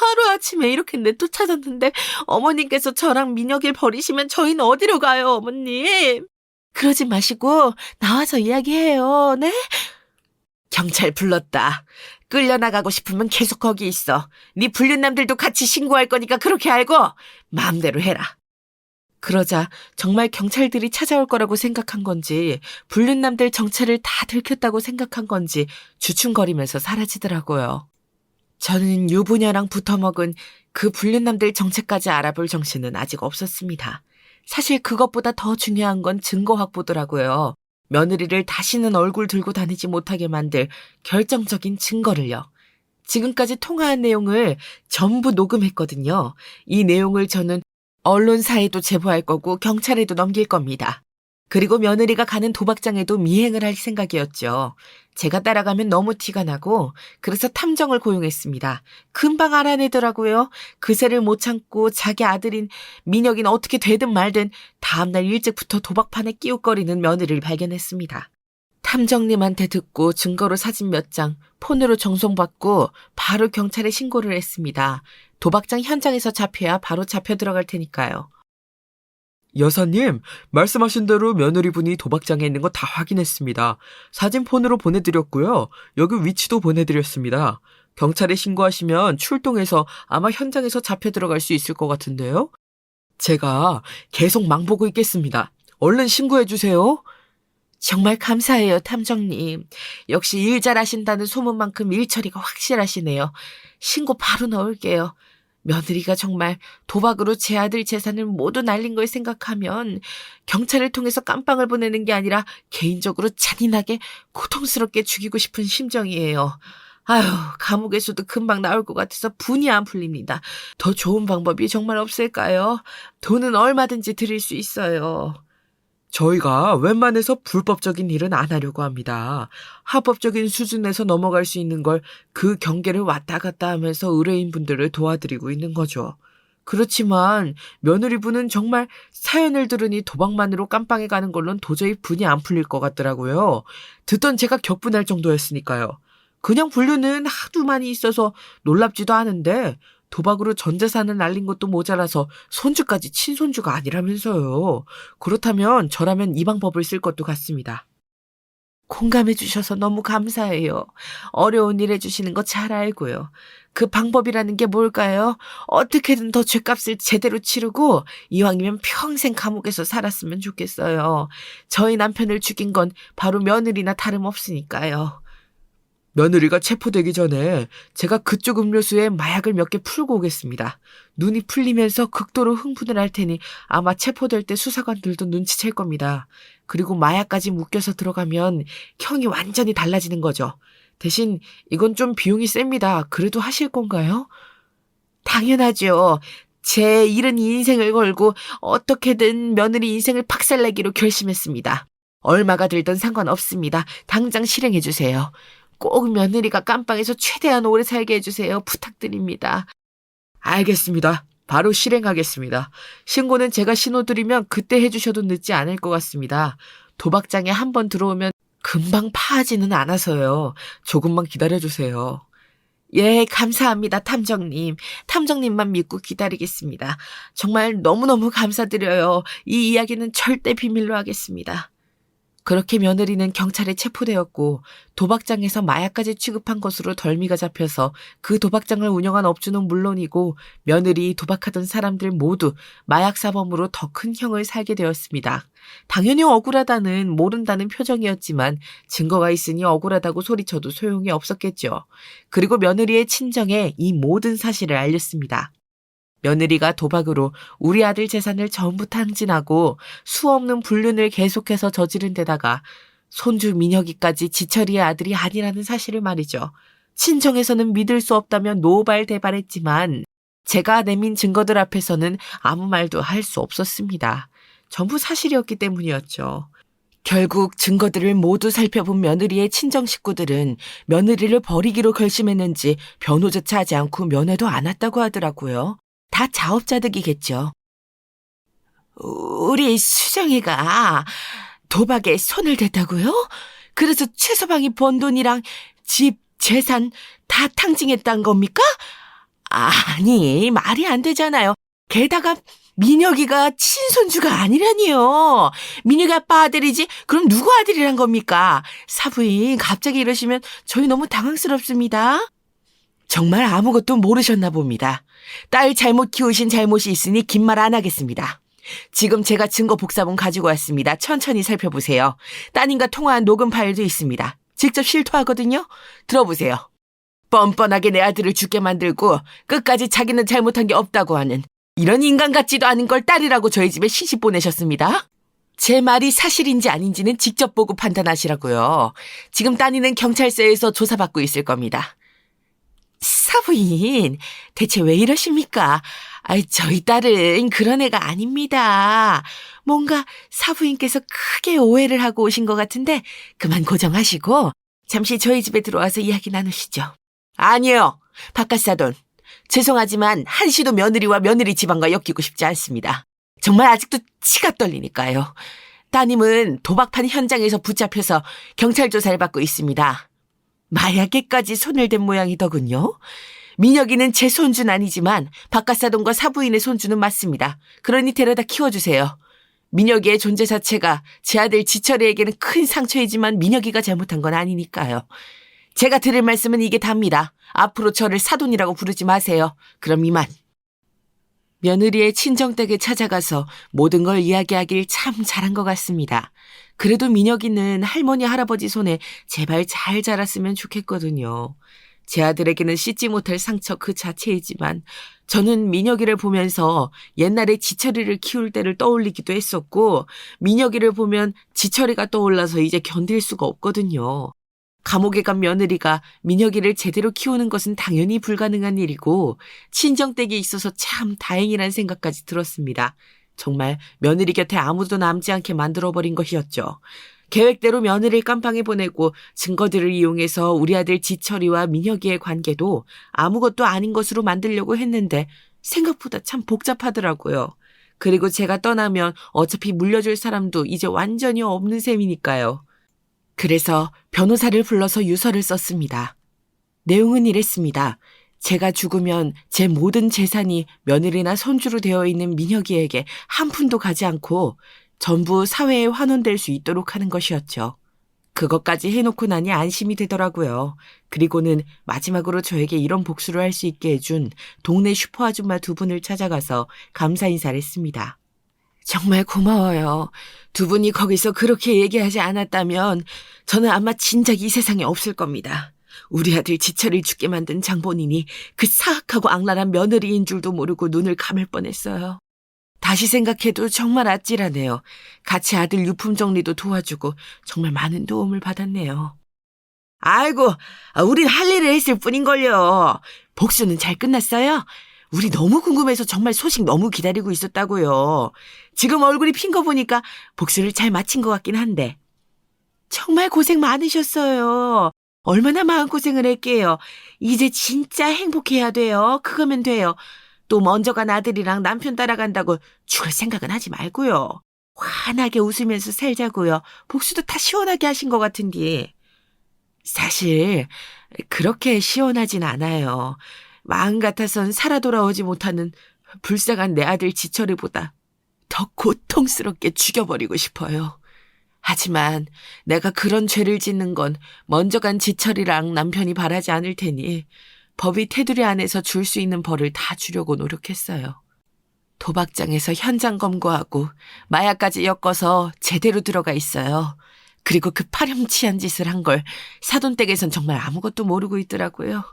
하루아침에 이렇게 내쫓아졌는데 어머님께서 저랑 민혁이를 버리시면 저희는 어디로 가요, 어머님? 그러지 마시고 나와서 이야기해요, 네? 경찰 불렀다. 끌려나가고 싶으면 계속 거기 있어. 네 불륜남들도 같이 신고할 거니까 그렇게 알고 마음대로 해라. 그러자 정말 경찰들이 찾아올 거라고 생각한 건지 불륜남들 정체를 다 들켰다고 생각한 건지 주춤거리면서 사라지더라고요. 저는 유부녀랑 붙어먹은 그 불륜남들 정체까지 알아볼 정신은 아직 없었습니다. 사실 그것보다 더 중요한 건 증거 확보더라고요. 며느리를 다시는 얼굴 들고 다니지 못하게 만들 결정적인 증거를요. 지금까지 통화한 내용을 전부 녹음했거든요. 이 내용을 저는 언론사에도 제보할 거고 경찰에도 넘길 겁니다. 그리고 며느리가 가는 도박장에도 미행을 할 생각이었죠. 제가 따라가면 너무 티가 나고 그래서 탐정을 고용했습니다. 금방 알아내더라고요. 그새를 못 참고 자기 아들인 민혁이는 어떻게 되든 말든 다음날 일찍부터 도박판에 끼웃거리는 며느리를 발견했습니다. 탐정님한테 듣고 증거로 사진 몇 장 폰으로 전송받고 바로 경찰에 신고를 했습니다. 도박장 현장에서 잡혀야 바로 잡혀 들어갈 테니까요. 여사님, 말씀하신 대로 며느리분이 도박장에 있는 거 다 확인했습니다. 사진 폰으로 보내드렸고요. 여기 위치도 보내드렸습니다. 경찰에 신고하시면 출동해서 아마 현장에서 잡혀 들어갈 수 있을 것 같은데요. 제가 계속 망보고 있겠습니다. 얼른 신고해주세요. 정말 감사해요, 탐정님. 역시 일 잘하신다는 소문만큼 일 처리가 확실하시네요. 신고 바로 넣을게요. 며느리가 정말 도박으로 제 아들 재산을 모두 날린 걸 생각하면 경찰을 통해서 깜빵을 보내는 게 아니라 개인적으로 잔인하게 고통스럽게 죽이고 싶은 심정이에요. 아휴, 감옥에서도 금방 나올 것 같아서 분이 안 풀립니다. 더 좋은 방법이 정말 없을까요? 돈은 얼마든지 드릴 수 있어요. 저희가 웬만해서 불법적인 일은 안 하려고 합니다. 합법적인 수준에서 넘어갈 수 있는 걸 그 경계를 왔다 갔다 하면서 의뢰인분들을 도와드리고 있는 거죠. 그렇지만 며느리분은 정말 사연을 들으니 도박만으로 깜빵에 가는 걸로는 도저히 분이 안 풀릴 것 같더라고요. 듣던 제가 격분할 정도였으니까요. 그냥 불륜은 하도 많이 있어서 놀랍지도 않은데 도박으로 전 재산을 날린 것도 모자라서 손주까지 친손주가 아니라면서요. 그렇다면 저라면 이 방법을 쓸 것도 같습니다. 공감해 주셔서 너무 감사해요. 어려운 일 해주시는 거 잘 알고요. 그 방법이라는 게 뭘까요? 어떻게든 더 죗값을 제대로 치르고 이왕이면 평생 감옥에서 살았으면 좋겠어요. 저희 남편을 죽인 건 바로 며느리나 다름없으니까요. 며느리가 체포되기 전에 제가 그쪽 음료수에 마약을 몇 개 풀고 오겠습니다. 눈이 풀리면서 극도로 흥분을 할 테니 아마 체포될 때 수사관들도 눈치챌 겁니다. 그리고 마약까지 묶여서 들어가면 형이 완전히 달라지는 거죠. 대신 이건 좀 비용이 셉니다. 그래도 하실 건가요? 당연하죠. 제 잃은 인생을 걸고 어떻게든 며느리 인생을 박살내기로 결심했습니다. 얼마가 들든 상관없습니다. 당장 실행해 주세요. 꼭 며느리가 깜빵에서 최대한 오래 살게 해주세요. 부탁드립니다. 알겠습니다. 바로 실행하겠습니다. 신고는 제가 신호드리면 그때 해주셔도 늦지 않을 것 같습니다. 도박장에 한번 들어오면 금방 파하지는 않아서요. 조금만 기다려주세요. 예, 감사합니다, 탐정님. 탐정님만 믿고 기다리겠습니다. 정말 너무너무 감사드려요. 이 이야기는 절대 비밀로 하겠습니다. 그렇게 며느리는 경찰에 체포되었고 도박장에서 마약까지 취급한 것으로 덜미가 잡혀서 그 도박장을 운영한 업주는 물론이고 며느리, 도박하던 사람들 모두 마약 사범으로 더 큰 형을 살게 되었습니다. 당연히 억울하다는 모른다는 표정이었지만 증거가 있으니 억울하다고 소리쳐도 소용이 없었겠죠. 그리고 며느리의 친정에 이 모든 사실을 알렸습니다. 며느리가 도박으로 우리 아들 재산을 전부 탕진하고 수없는 불륜을 계속해서 저지른 데다가 손주 민혁이까지 지철이의 아들이 아니라는 사실을 말이죠. 친정에서는 믿을 수 없다며 노발대발했지만 제가 내민 증거들 앞에서는 아무 말도 할 수 없었습니다. 전부 사실이었기 때문이었죠. 결국 증거들을 모두 살펴본 며느리의 친정 식구들은 며느리를 버리기로 결심했는지 변호조차 하지 않고 면회도 안 왔다고 하더라고요. 다 자업자득이겠죠. 우리 수정이가 도박에 손을 댔다고요? 그래서 최서방이 번 돈이랑 집, 재산 다 탕진했단 겁니까? 아니, 말이 안 되잖아요. 게다가 민혁이가 친손주가 아니라니요. 민혁이 아빠 아들이지? 그럼 누구 아들이란 겁니까? 사부인 갑자기 이러시면 저희 너무 당황스럽습니다. 정말 아무것도 모르셨나 봅니다. 딸 잘못 키우신 잘못이 있으니 긴 말 안 하겠습니다. 지금 제가 증거 복사본 가지고 왔습니다. 천천히 살펴보세요. 따님과 통화한 녹음 파일도 있습니다. 직접 실토하거든요. 들어보세요. 뻔뻔하게 내 아들을 죽게 만들고 끝까지 자기는 잘못한 게 없다고 하는 이런 인간 같지도 않은 걸 딸이라고 저희 집에 시집 보내셨습니다. 제 말이 사실인지 아닌지는 직접 보고 판단하시라고요. 지금 따님은 경찰서에서 조사받고 있을 겁니다. 사부인, 대체 왜 이러십니까? 저희 딸은 그런 애가 아닙니다. 뭔가 사부인께서 크게 오해를 하고 오신 것 같은데 그만 고정하시고 잠시 저희 집에 들어와서 이야기 나누시죠. 아니요, 바깥사돈. 죄송하지만 한시도 며느리와 며느리 집안과 엮이고 싶지 않습니다. 정말 아직도 치가 떨리니까요. 따님은 도박판 현장에서 붙잡혀서 경찰 조사를 받고 있습니다. 마약에까지 손을 댄 모양이더군요. 민혁이는 제 손주는 아니지만 바깥사돈과 사부인의 손주는 맞습니다. 그러니 데려다 키워주세요. 민혁이의 존재 자체가 제 아들 지철이에게는 큰 상처이지만 민혁이가 잘못한 건 아니니까요. 제가 드릴 말씀은 이게 답니다. 앞으로 저를 사돈이라고 부르지 마세요. 그럼 이만. 며느리의 친정댁에 찾아가서 모든 걸 이야기하길 참 잘한 것 같습니다. 그래도 민혁이는 할머니 할아버지 손에 제발 잘 자랐으면 좋겠거든요. 제 아들에게는 씻지 못할 상처 그 자체이지만 저는 민혁이를 보면서 옛날에 지철이를 키울 때를 떠올리기도 했었고 민혁이를 보면 지철이가 떠올라서 이제 견딜 수가 없거든요. 감옥에 간 며느리가 민혁이를 제대로 키우는 것은 당연히 불가능한 일이고 친정댁에 있어서 참 다행이란 생각까지 들었습니다. 정말 며느리 곁에 아무도 남지 않게 만들어버린 것이었죠. 계획대로 며느리를 깜빵에 보내고 증거들을 이용해서 우리 아들 지철이와 민혁이의 관계도 아무것도 아닌 것으로 만들려고 했는데 생각보다 참 복잡하더라고요. 그리고 제가 떠나면 어차피 물려줄 사람도 이제 완전히 없는 셈이니까요. 그래서 변호사를 불러서 유서를 썼습니다. 내용은 이랬습니다. 제가 죽으면 제 모든 재산이 며느리나 손주로 되어 있는 민혁이에게 한 푼도 가지 않고 전부 사회에 환원될 수 있도록 하는 것이었죠. 그것까지 해놓고 나니 안심이 되더라고요. 그리고는 마지막으로 저에게 이런 복수를 할 수 있게 해준 동네 슈퍼 아줌마 두 분을 찾아가서 감사 인사를 했습니다. 정말 고마워요. 두 분이 거기서 그렇게 얘기하지 않았다면 저는 아마 진작 이 세상에 없을 겁니다. 우리 아들 지철을 죽게 만든 장본인이 그 사악하고 악랄한 며느리인 줄도 모르고 눈을 감을 뻔했어요. 다시 생각해도 정말 아찔하네요. 같이 아들 유품 정리도 도와주고 정말 많은 도움을 받았네요. 아이고, 우린 할 일을 했을 뿐인걸요. 복수는 잘 끝났어요? 우리 너무 궁금해서 정말 소식 너무 기다리고 있었다고요. 지금 얼굴이 핀 거 보니까 복수를 잘 마친 것 같긴 한데. 정말 고생 많으셨어요. 얼마나 마음고생을 했게요. 이제 진짜 행복해야 돼요. 그거면 돼요. 또 먼저 간 아들이랑 남편 따라간다고 죽을 생각은 하지 말고요. 환하게 웃으면서 살자고요. 복수도 다 시원하게 하신 것 같은데. 사실 그렇게 시원하진 않아요. 마음 같아선 살아 돌아오지 못하는 불쌍한 내 아들 지철이보다 더 고통스럽게 죽여버리고 싶어요. 하지만 내가 그런 죄를 짓는 건 먼저 간 지철이랑 남편이 바라지 않을 테니 법이 테두리 안에서 줄 수 있는 벌을 다 주려고 노력했어요. 도박장에서 현장 검거하고 마약까지 엮어서 제대로 들어가 있어요. 그리고 그 파렴치한 짓을 한 걸 사돈댁에선 정말 아무것도 모르고 있더라고요.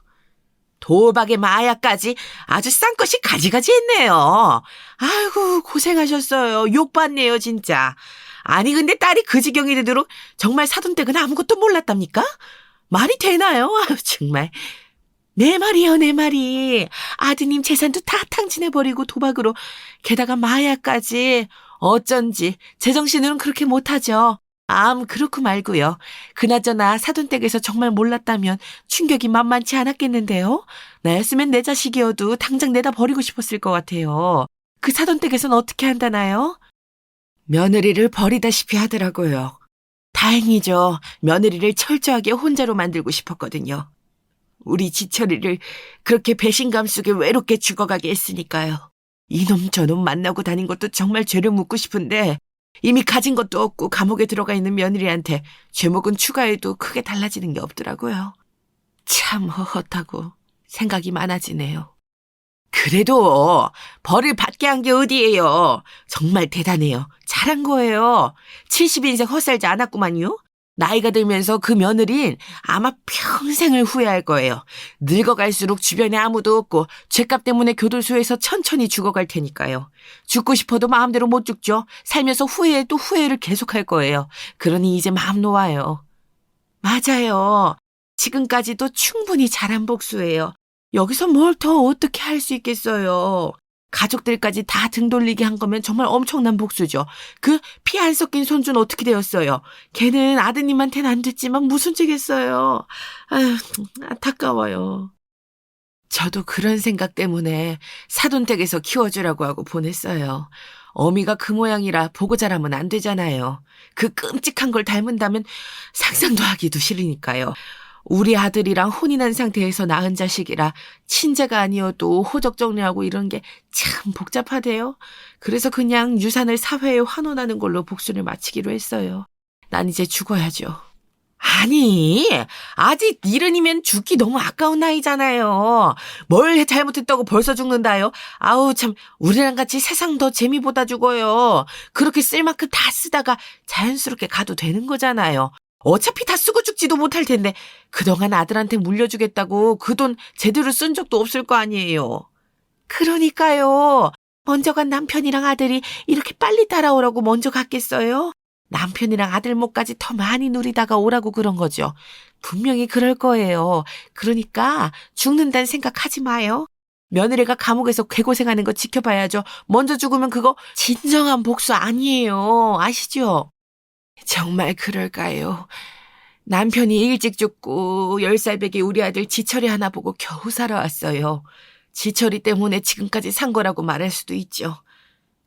도박에 마약까지 아주 싼 것이 가지가지 했네요. 아이고 고생하셨어요. 욕받네요 진짜. 아니 근데 딸이 그 지경이 되도록 정말 사돈댁은 아무것도 몰랐답니까? 말이 되나요? 아유 정말. 내 말이요 내 말이. 아드님 재산도 다 탕진해버리고 도박으로 게다가 마약까지. 어쩐지 제정신으로는 그렇게 못하죠. 그렇고 말고요. 그나저나 사돈댁에서 정말 몰랐다면 충격이 만만치 않았겠는데요. 나였으면 내 자식이어도 당장 내다 버리고 싶었을 것 같아요. 그 사돈댁에선 어떻게 한다나요? 며느리를 버리다시피 하더라고요. 다행이죠. 며느리를 철저하게 혼자로 만들고 싶었거든요. 우리 지철이를 그렇게 배신감 속에 외롭게 죽어가게 했으니까요. 이놈 저놈 만나고 다닌 것도 정말 죄를 묻고 싶은데 이미 가진 것도 없고 감옥에 들어가 있는 며느리한테 죄목은 추가해도 크게 달라지는 게 없더라고요. 참 헛헛하고 생각이 많아지네요. 그래도 벌을 받게 한 게 어디예요. 정말 대단해요. 잘한 거예요. 70인생 헛살지 않았구만요. 나이가 들면서 그 며느린 아마 평생을 후회할 거예요. 늙어갈수록 주변에 아무도 없고 죗값 때문에 교도소에서 천천히 죽어갈 테니까요. 죽고 싶어도 마음대로 못 죽죠. 살면서 후회해도 후회를 계속할 거예요. 그러니 이제 마음 놓아요. 맞아요. 지금까지도 충분히 잘한 복수예요. 여기서 뭘 더 어떻게 할 수 있겠어요. 가족들까지 다 등 돌리게 한 거면 정말 엄청난 복수죠. 그 피 안 섞인 손주는 어떻게 되었어요? 걔는 아드님한테는 안 됐지만 무슨 죄겠어요. 아휴, 안타까워요. 저도 그런 생각 때문에 사돈댁에서 키워주라고 하고 보냈어요. 어미가 그 모양이라 보고 자라면 안 되잖아요. 그 끔찍한 걸 닮은다면 상상도 하기도 싫으니까요. 우리 아들이랑 혼인한 상태에서 낳은 자식이라 친자가 아니어도 호적 정리하고 이런 게 참 복잡하대요. 그래서 그냥 유산을 사회에 환원하는 걸로 복수를 마치기로 했어요. 난 이제 죽어야죠. 아니, 아직 70이면 죽기 너무 아까운 나이잖아요. 뭘 잘못했다고 벌써 죽는다요? 아우 참, 우리랑 같이 세상 더 재미보다 죽어요. 그렇게 쓸 만큼 다 쓰다가 자연스럽게 가도 되는 거잖아요. 어차피 다 쓰고 죽지도 못할 텐데 그동안 아들한테 물려주겠다고 그 돈 제대로 쓴 적도 없을 거 아니에요. 그러니까요. 먼저 간 남편이랑 아들이 이렇게 빨리 따라오라고 먼저 갔겠어요? 남편이랑 아들 몫까지 더 많이 누리다가 오라고 그런 거죠. 분명히 그럴 거예요. 그러니까 죽는다는 생각하지 마요. 며느리가 감옥에서 개고생하는 거 지켜봐야죠. 먼저 죽으면 그거 진정한 복수 아니에요. 아시죠? 정말 그럴까요? 남편이 일찍 죽고 10살 배기 우리 아들 지철이 하나 보고 겨우 살아왔어요. 지철이 때문에 지금까지 산 거라고 말할 수도 있죠.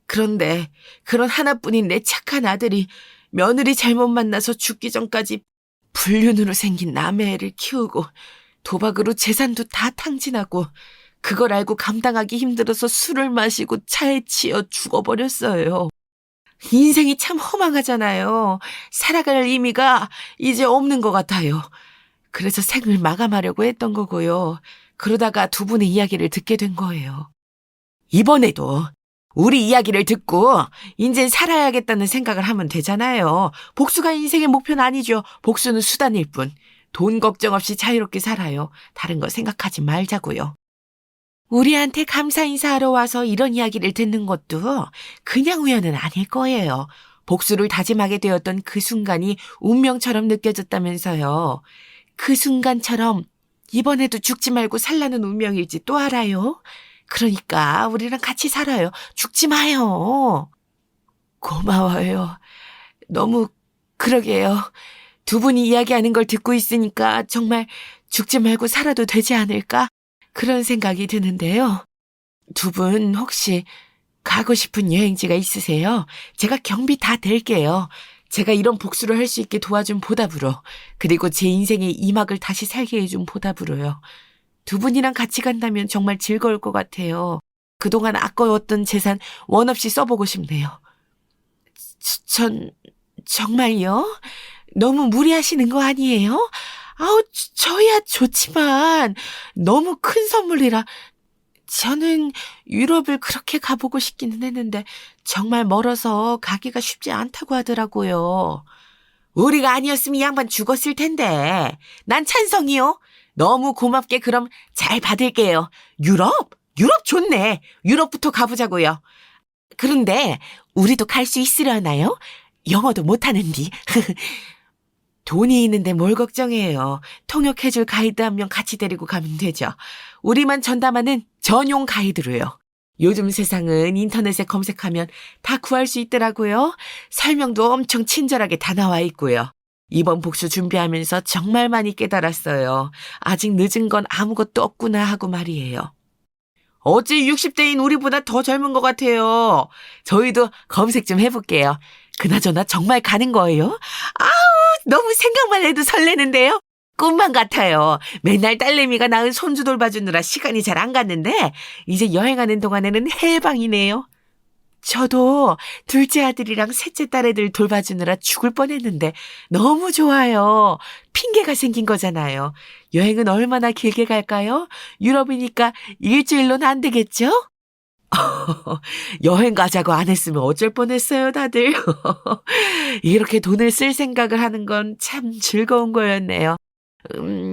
그런데 그런 하나뿐인 내 착한 아들이 며느리 잘못 만나서 죽기 전까지 불륜으로 생긴 남의 애를 키우고 도박으로 재산도 다 탕진하고 그걸 알고 감당하기 힘들어서 술을 마시고 차에 치여 죽어버렸어요. 인생이 참 허망하잖아요. 살아갈 의미가 이제 없는 것 같아요. 그래서 생을 마감하려고 했던 거고요. 그러다가 두 분의 이야기를 듣게 된 거예요. 이번에도 우리 이야기를 듣고 인젠 살아야겠다는 생각을 하면 되잖아요. 복수가 인생의 목표는 아니죠. 복수는 수단일 뿐. 돈 걱정 없이 자유롭게 살아요. 다른 거 생각하지 말자고요. 우리한테 감사 인사하러 와서 이런 이야기를 듣는 것도 그냥 우연은 아닐 거예요. 복수를 다짐하게 되었던 그 순간이 운명처럼 느껴졌다면서요. 그 순간처럼 이번에도 죽지 말고 살라는 운명일지 또 알아요. 그러니까 우리랑 같이 살아요. 죽지 마요. 고마워요. 너무 그러게요. 두 분이 이야기하는 걸 듣고 있으니까 정말 죽지 말고 살아도 되지 않을까? 그런 생각이 드는데요. 두 분 혹시 가고 싶은 여행지가 있으세요? 제가 경비 다 댈게요. 제가 이런 복수를 할 수 있게 도와준 보답으로, 그리고 제 인생의 이 막을 다시 살게 해준 보답으로요. 두 분이랑 같이 간다면 정말 즐거울 것 같아요. 그동안 아까웠던 재산 원 없이 써보고 싶네요. 정말요? 너무 무리하시는 거 아니에요? 아우, 저야 좋지만 너무 큰 선물이라. 저는 유럽을 그렇게 가보고 싶기는 했는데 정말 멀어서 가기가 쉽지 않다고 하더라고요. 우리가 아니었으면 이 양반 죽었을 텐데. 난 찬성이요. 너무 고맙게 그럼 잘 받을게요. 유럽? 유럽 좋네. 유럽부터 가보자고요. 그런데 우리도 갈 수 있으려나요? 영어도 못하는디. 돈이 있는데 뭘 걱정해요. 통역해줄 가이드 한 명 같이 데리고 가면 되죠. 우리만 전담하는 전용 가이드로요. 요즘 세상은 인터넷에 검색하면 다 구할 수 있더라고요. 설명도 엄청 친절하게 다 나와 있고요. 이번 복수 준비하면서 정말 많이 깨달았어요. 아직 늦은 건 아무것도 없구나 하고 말이에요. 어찌 60대인 우리보다 더 젊은 것 같아요. 저희도 검색 좀 해볼게요. 그나저나 정말 가는 거예요? 아우, 너무 생각만 해도 설레는데요? 꿈만 같아요. 맨날 딸내미가 낳은 손주 돌봐주느라 시간이 잘 안 갔는데 이제 여행하는 동안에는 해방이네요. 저도 둘째 아들이랑 셋째 딸애들 돌봐주느라 죽을 뻔했는데 너무 좋아요. 핑계가 생긴 거잖아요. 여행은 얼마나 길게 갈까요? 유럽이니까 일주일로는 안 되겠죠? 여행 가자고 안 했으면 어쩔 뻔했어요, 다들. 이렇게 돈을 쓸 생각을 하는 건 참 즐거운 거였네요.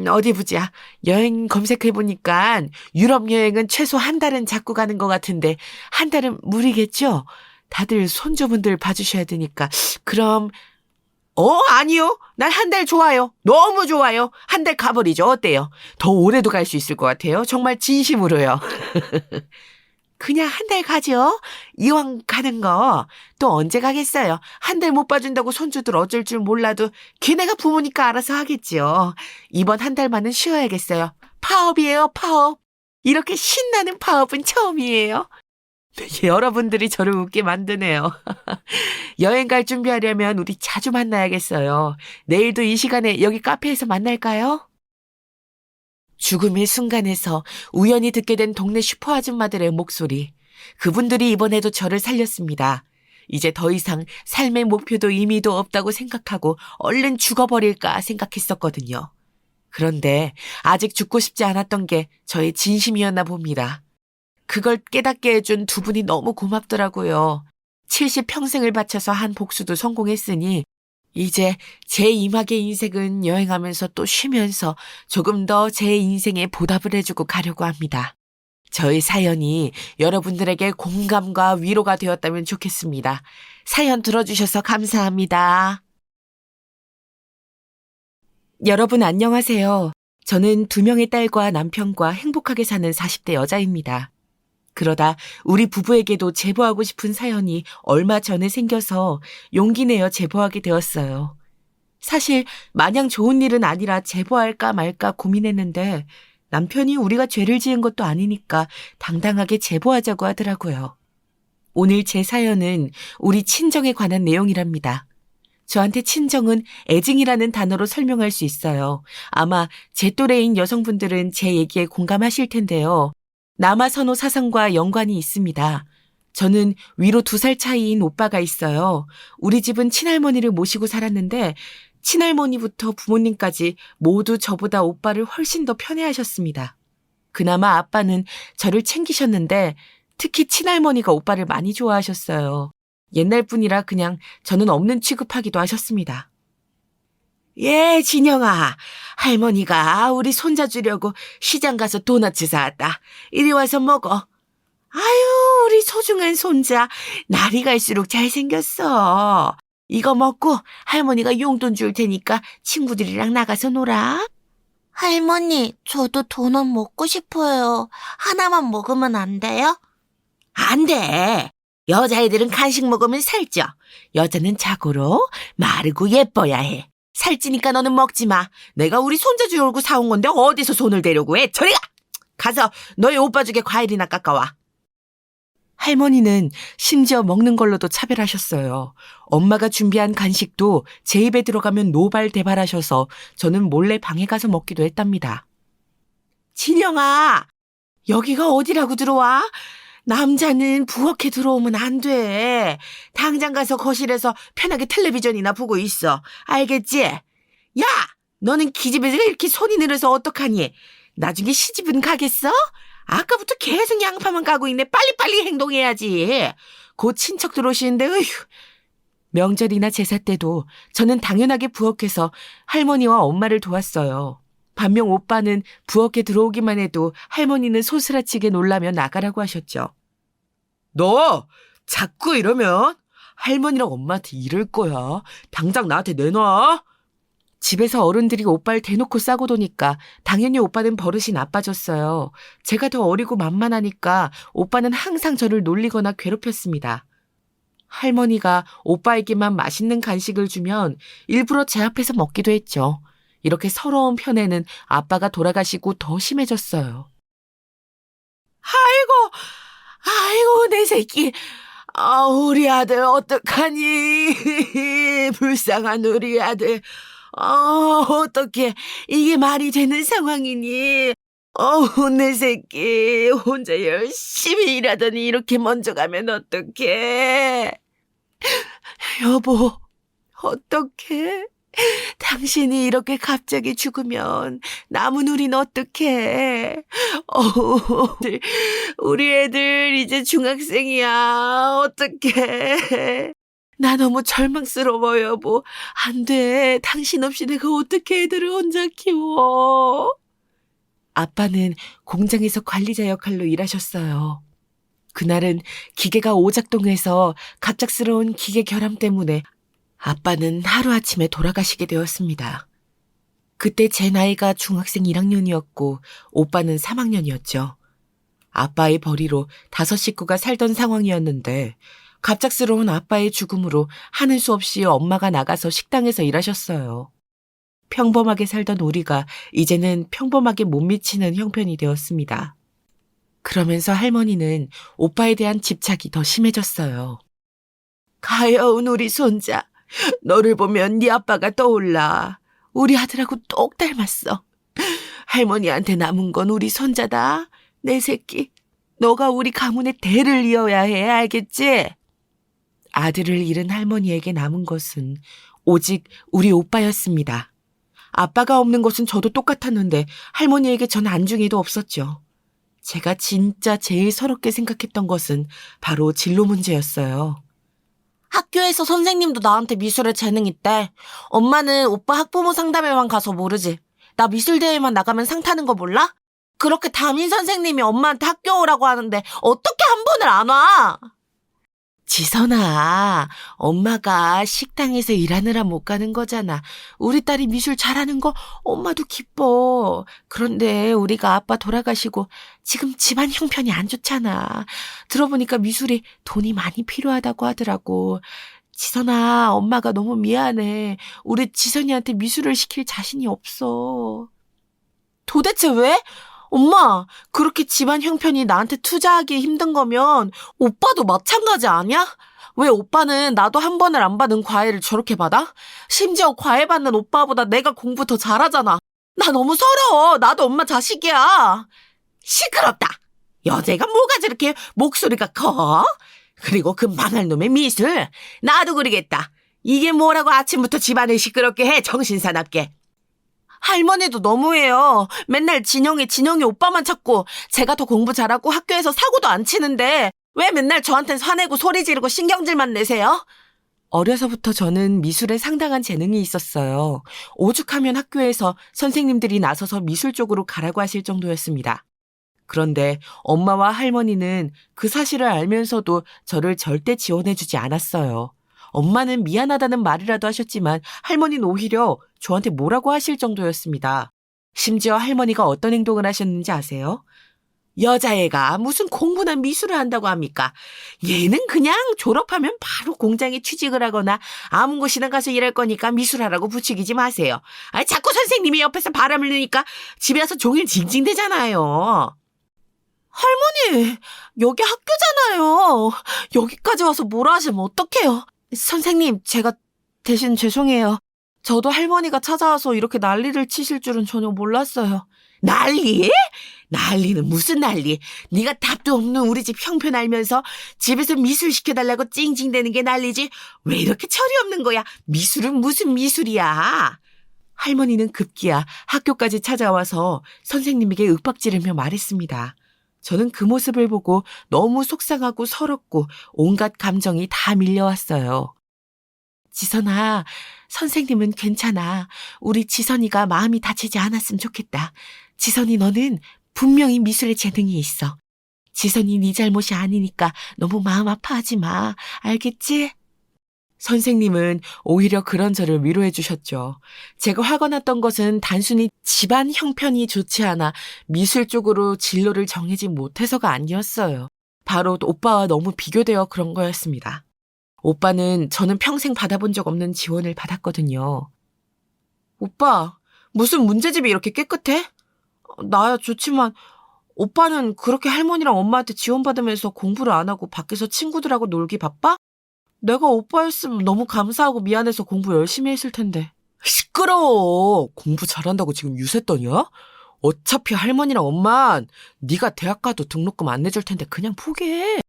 어디 보자. 여행 검색해보니까 유럽 여행은 최소 한 달은 잡고 가는 것 같은데 한 달은 무리겠죠? 다들 손주분들 봐주셔야 되니까. 그럼 아니요. 난 한 달 좋아요. 너무 좋아요. 한 달 가버리죠. 어때요? 더 오래도 갈 수 있을 것 같아요. 정말 진심으로요. 그냥 한 달 가죠. 이왕 가는 거 또 언제 가겠어요. 한 달 못 봐준다고 손주들 어쩔 줄 몰라도 걔네가 부모니까 알아서 하겠지요. 이번 한 달만은 쉬어야겠어요. 파업이에요, 파업. 이렇게 신나는 파업은 처음이에요. 여러분들이 저를 웃게 만드네요. 여행 갈 준비하려면 우리 자주 만나야겠어요. 내일도 이 시간에 여기 카페에서 만날까요? 죽음의 순간에서 우연히 듣게 된 동네 슈퍼 아줌마들의 목소리. 그분들이 이번에도 저를 살렸습니다. 이제 더 이상 삶의 목표도 의미도 없다고 생각하고 얼른 죽어버릴까 생각했었거든요. 그런데 아직 죽고 싶지 않았던 게 저의 진심이었나 봅니다. 그걸 깨닫게 해준 두 분이 너무 고맙더라고요. 70평생을 바쳐서 한 복수도 성공했으니 이제 제 이막의 인생은 여행하면서 또 쉬면서 조금 더 제 인생에 보답을 해주고 가려고 합니다. 저의 사연이 여러분들에게 공감과 위로가 되었다면 좋겠습니다. 사연 들어주셔서 감사합니다. 여러분 안녕하세요. 저는 2명의 딸과 남편과 행복하게 사는 40대 여자입니다. 그러다 우리 부부에게도 제보하고 싶은 사연이 얼마 전에 생겨서 용기 내어 제보하게 되었어요. 사실 마냥 좋은 일은 아니라 제보할까 말까 고민했는데 남편이 우리가 죄를 지은 것도 아니니까 당당하게 제보하자고 하더라고요. 오늘 제 사연은 우리 친정에 관한 내용이랍니다. 저한테 친정은 애증이라는 단어로 설명할 수 있어요. 아마 제 또래인 여성분들은 제 얘기에 공감하실 텐데요. 남아선호 사상과 연관이 있습니다. 저는 위로 2살 차이인 오빠가 있어요. 우리 집은 친할머니를 모시고 살았는데 친할머니부터 부모님까지 모두 저보다 오빠를 훨씬 더 편애하셨습니다. 그나마 아빠는 저를 챙기셨는데 특히 친할머니가 오빠를 많이 좋아하셨어요. 옛날 분이라 그냥 저는 없는 취급하기도 하셨습니다. 예, 진영아. 할머니가 우리 손자 주려고 시장 가서 도넛 사왔다. 이리 와서 먹어. 아유, 우리 소중한 손자. 날이 갈수록 잘생겼어. 이거 먹고 할머니가 용돈 줄 테니까 친구들이랑 나가서 놀아. 할머니, 저도 도넛 먹고 싶어요. 하나만 먹으면 안 돼요? 안 돼. 여자애들은 간식 먹으면 살쪄. 여자는 자고로 마르고 예뻐야 해. 살찌니까 너는 먹지 마. 내가 우리 손자 주려고 사온 건데 어디서 손을 대려고 해. 저리 가! 가서 너희 오빠 주게 과일이나 깎아와. 할머니는 심지어 먹는 걸로도 차별하셨어요. 엄마가 준비한 간식도 제 입에 들어가면 노발대발하셔서 저는 몰래 방에 가서 먹기도 했답니다. 진영아, 여기가 어디라고 들어와? 남자는 부엌에 들어오면 안 돼. 당장 가서 거실에서 편하게 텔레비전이나 보고 있어. 알겠지? 야! 너는 기집애가 이렇게 손이 늘어서 어떡하니? 나중에 시집은 가겠어? 아까부터 계속 양파만 까고 있네. 빨리빨리 행동해야지. 곧 친척 들어오시는데, 으휴. 명절이나 제사 때도 저는 당연하게 부엌에서 할머니와 엄마를 도왔어요. 반면 오빠는 부엌에 들어오기만 해도 할머니는 소스라치게 놀라며 나가라고 하셨죠. 너 자꾸 이러면 할머니랑 엄마한테 이럴 거야. 당장 나한테 내놔. 집에서 어른들이 오빠를 대놓고 싸고 도니까 당연히 오빠는 버릇이 나빠졌어요. 제가 더 어리고 만만하니까 오빠는 항상 저를 놀리거나 괴롭혔습니다. 할머니가 오빠에게만 맛있는 간식을 주면 일부러 제 앞에서 먹기도 했죠. 이렇게 서러운 편에는 아빠가 돌아가시고 더 심해졌어요. 아이고, 내 새끼. 우리 아들 어떡하니? 불쌍한 우리 아들. 어떡해. 이게 말이 되는 상황이니? 내 새끼. 혼자 열심히 일하더니 이렇게 먼저 가면 어떡해? 여보, 어떡해? 당신이 이렇게 갑자기 죽으면 남은 우린 어떡해? 우리 애들 이제 중학생이야. 어떡해? 나 너무 절망스러워, 여보. 안 돼. 당신 없이 내가 어떻게 애들을 혼자 키워? 아빠는 공장에서 관리자 역할로 일하셨어요. 그날은 기계가 오작동해서 갑작스러운 기계 결함 때문에 아빠는 하루아침에 돌아가시게 되었습니다. 그때 제 나이가 중학생 1학년이었고 오빠는 3학년이었죠. 아빠의 벌이로 5 식구가 살던 상황이었는데 갑작스러운 아빠의 죽음으로 하는 수 없이 엄마가 나가서 식당에서 일하셨어요. 평범하게 살던 우리가 이제는 평범하게 못 미치는 형편이 되었습니다. 그러면서 할머니는 오빠에 대한 집착이 더 심해졌어요. 가여운 우리 손자. 너를 보면 네 아빠가 떠올라. 우리 아들하고 똑 닮았어. 할머니한테 남은 건 우리 손자다. 내 새끼. 너가 우리 가문의 대를 이어야 해. 알겠지? 아들을 잃은 할머니에게 남은 것은 오직 우리 오빠였습니다. 아빠가 없는 것은 저도 똑같았는데 할머니에게 전 안중에도 없었죠. 제가 진짜 제일 서럽게 생각했던 것은 바로 진로 문제였어요. 학교에서 선생님도 나한테 미술에 재능 있대. 엄마는 오빠 학부모 상담회만 가서 모르지. 나 미술대회만 나가면 상 타는 거 몰라? 그렇게 담임 선생님이 엄마한테 학교 오라고 하는데 어떻게 한 번을 안 와? 지선아, 엄마가 식당에서 일하느라 못 가는 거잖아. 우리 딸이 미술 잘하는 거 엄마도 기뻐. 그런데 우리가 아빠 돌아가시고 지금 집안 형편이 안 좋잖아. 들어보니까 미술이 돈이 많이 필요하다고 하더라고. 지선아, 엄마가 너무 미안해. 우리 지선이한테 미술을 시킬 자신이 없어. 도대체 왜? 엄마, 그렇게 집안 형편이 나한테 투자하기 힘든 거면 오빠도 마찬가지 아니야? 왜 오빠는 나도 한 번을 안 받은 과외를 저렇게 받아? 심지어 과외 받는 오빠보다 내가 공부 더 잘하잖아. 나 너무 서러워. 나도 엄마 자식이야. 시끄럽다. 여자가 뭐가 저렇게 목소리가 커? 그리고 그 망할 놈의 미술. 나도 그러겠다. 이게 뭐라고 아침부터 집안을 시끄럽게 해, 정신사납게. 할머니도 너무해요. 맨날 진영이 오빠만 찾고 제가 더 공부 잘하고 학교에서 사고도 안 치는데 왜 맨날 저한텐 화내고 소리 지르고 신경질만 내세요? 어려서부터 저는 미술에 상당한 재능이 있었어요. 오죽하면 학교에서 선생님들이 나서서 미술 쪽으로 가라고 하실 정도였습니다. 그런데 엄마와 할머니는 그 사실을 알면서도 저를 절대 지원해주지 않았어요. 엄마는 미안하다는 말이라도 하셨지만 할머니는 오히려 저한테 뭐라고 하실 정도였습니다. 심지어 할머니가 어떤 행동을 하셨는지 아세요? 여자애가 무슨 공부나 미술을 한다고 합니까? 얘는 그냥 졸업하면 바로 공장에 취직을 하거나 아무 곳이나 가서 일할 거니까 미술하라고 부추기지 마세요. 자꾸 선생님이 옆에서 바람을 넣으니까 집에 와서 종일 징징대잖아요. 할머니, 여기 학교잖아요. 여기까지 와서 뭐라 하시면 어떡해요. 선생님, 제가 대신 죄송해요. 저도 할머니가 찾아와서 이렇게 난리를 치실 줄은 전혀 몰랐어요. 난리? 난리는 무슨 난리? 네가 답도 없는 우리 집 형편 알면서 집에서 미술 시켜달라고 찡찡대는 게 난리지. 왜 이렇게 철이 없는 거야? 미술은 무슨 미술이야? 할머니는 급기야 학교까지 찾아와서 선생님에게 윽박지르며 말했습니다. 저는 그 모습을 보고 너무 속상하고 서럽고 온갖 감정이 다 밀려왔어요. 지선아, 선생님은 괜찮아. 우리 지선이가 마음이 다치지 않았으면 좋겠다. 지선이 너는 분명히 미술에 재능이 있어. 지선이 네 잘못이 아니니까 너무 마음 아파하지 마. 알겠지? 선생님은 오히려 그런 저를 위로해 주셨죠. 제가 화가 났던 것은 단순히 집안 형편이 좋지 않아 미술 쪽으로 진로를 정하지 못해서가 아니었어요. 바로 오빠와 너무 비교되어 그런 거였습니다. 오빠는 저는 평생 받아본 적 없는 지원을 받았거든요. 오빠, 무슨 문제집이 이렇게 깨끗해? 나야 좋지만 오빠는 그렇게 할머니랑 엄마한테 지원받으면서 공부를 안 하고 밖에서 친구들하고 놀기 바빠? 내가 오빠였으면 너무 감사하고 미안해서 공부 열심히 했을 텐데. 시끄러워. 공부 잘한다고 지금 유세 떠냐? 어차피 할머니랑 엄만 네가 대학 가도 등록금 안 내줄 텐데 그냥 포기해.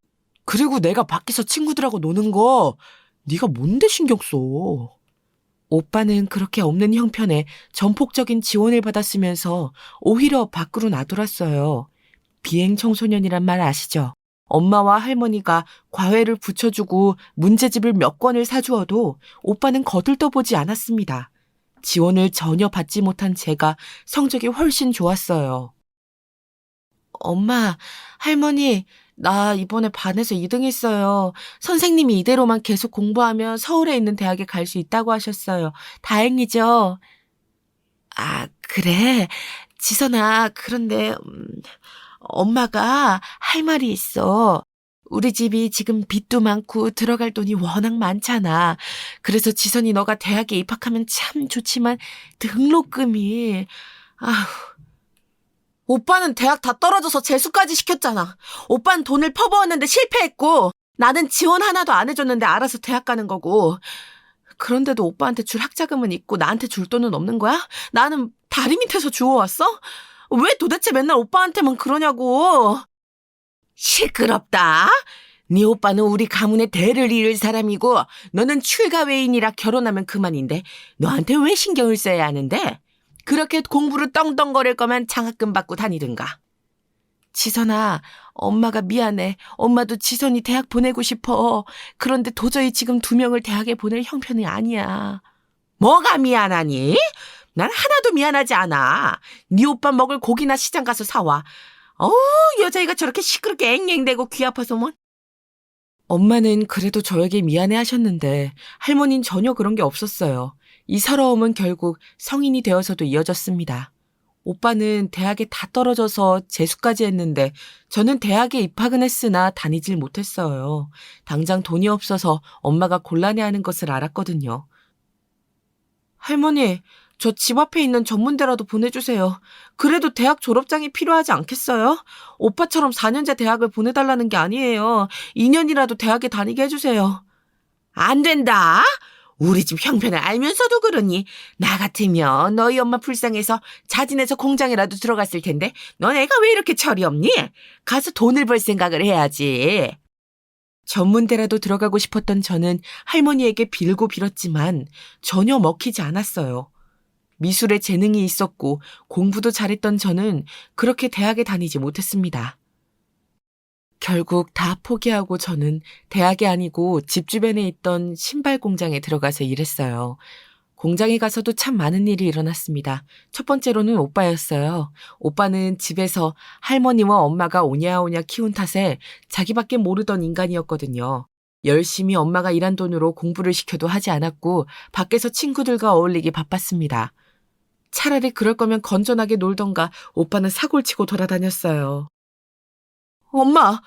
그리고 내가 밖에서 친구들하고 노는 거 네가 뭔데 신경 써. 오빠는 그렇게 없는 형편에 전폭적인 지원을 받았으면서 오히려 밖으로 나돌았어요. 비행 청소년이란 말 아시죠? 엄마와 할머니가 과외를 붙여주고 문제집을 몇 권을 사주어도 오빠는 거들떠보지 않았습니다. 지원을 전혀 받지 못한 제가 성적이 훨씬 좋았어요. 엄마, 할머니, 나 이번에 반에서 2등 했어요. 선생님이 이대로만 계속 공부하면 서울에 있는 대학에 갈 수 있다고 하셨어요. 다행이죠? 아, 그래? 지선아, 그런데 엄마가 할 말이 있어. 우리 집이 지금 빚도 많고 들어갈 돈이 워낙 많잖아. 그래서 지선이 너가 대학에 입학하면 참 좋지만 등록금이... 아휴. 오빠는 대학 다 떨어져서 재수까지 시켰잖아. 오빠는 돈을 퍼부었는데 실패했고 나는 지원 하나도 안 해줬는데 알아서 대학 가는 거고. 그런데도 오빠한테 줄 학자금은 있고 나한테 줄 돈은 없는 거야? 나는 다리 밑에서 주워왔어? 왜 도대체 맨날 오빠한테만 그러냐고. 시끄럽다. 네 오빠는 우리 가문의 대를 이을 사람이고 너는 출가외인이라 결혼하면 그만인데 너한테 왜 신경을 써야 하는데? 그렇게 공부를 떵떵거릴 거면 장학금 받고 다니든가. 지선아, 엄마가 미안해. 엄마도 지선이 대학 보내고 싶어. 그런데 도저히 지금 2명을 대학에 보낼 형편이 아니야. 뭐가 미안하니? 난 하나도 미안하지 않아. 네 오빠 먹을 고기나 시장 가서 사와. 여자애가 저렇게 시끄럽게 앵앵대고 귀 아파서 뭐. 엄마는 그래도 저에게 미안해 하셨는데 할머니는 전혀 그런 게 없었어요. 이 서러움은 결국 성인이 되어서도 이어졌습니다. 오빠는 대학에 다 떨어져서 재수까지 했는데 저는 대학에 입학은 했으나 다니질 못했어요. 당장 돈이 없어서 엄마가 곤란해하는 것을 알았거든요. 할머니, 저 집 앞에 있는 전문대라도 보내주세요. 그래도 대학 졸업장이 필요하지 않겠어요? 오빠처럼 4년제 대학을 보내달라는 게 아니에요. 2년이라도 대학에 다니게 해주세요. 안 된다. 우리 집 형편을 알면서도 그러니 나 같으면 너희 엄마 불쌍해서 자진해서 공장이라도 들어갔을 텐데 넌 애가 왜 이렇게 철이 없니? 가서 돈을 벌 생각을 해야지. 전문대라도 들어가고 싶었던 저는 할머니에게 빌고 빌었지만 전혀 먹히지 않았어요. 미술에 재능이 있었고 공부도 잘했던 저는 그렇게 대학에 다니지 못했습니다. 결국 다 포기하고 저는 대학이 아니고 집 주변에 있던 신발 공장에 들어가서 일했어요. 공장에 가서도 참 많은 일이 일어났습니다. 첫 번째로는 오빠였어요. 오빠는 집에서 할머니와 엄마가 오냐오냐 키운 탓에 자기밖에 모르던 인간이었거든요. 열심히 엄마가 일한 돈으로 공부를 시켜도 하지 않았고 밖에서 친구들과 어울리기 바빴습니다. 차라리 그럴 거면 건전하게 놀던가 오빠는 사골치고 돌아다녔어요. 엄마,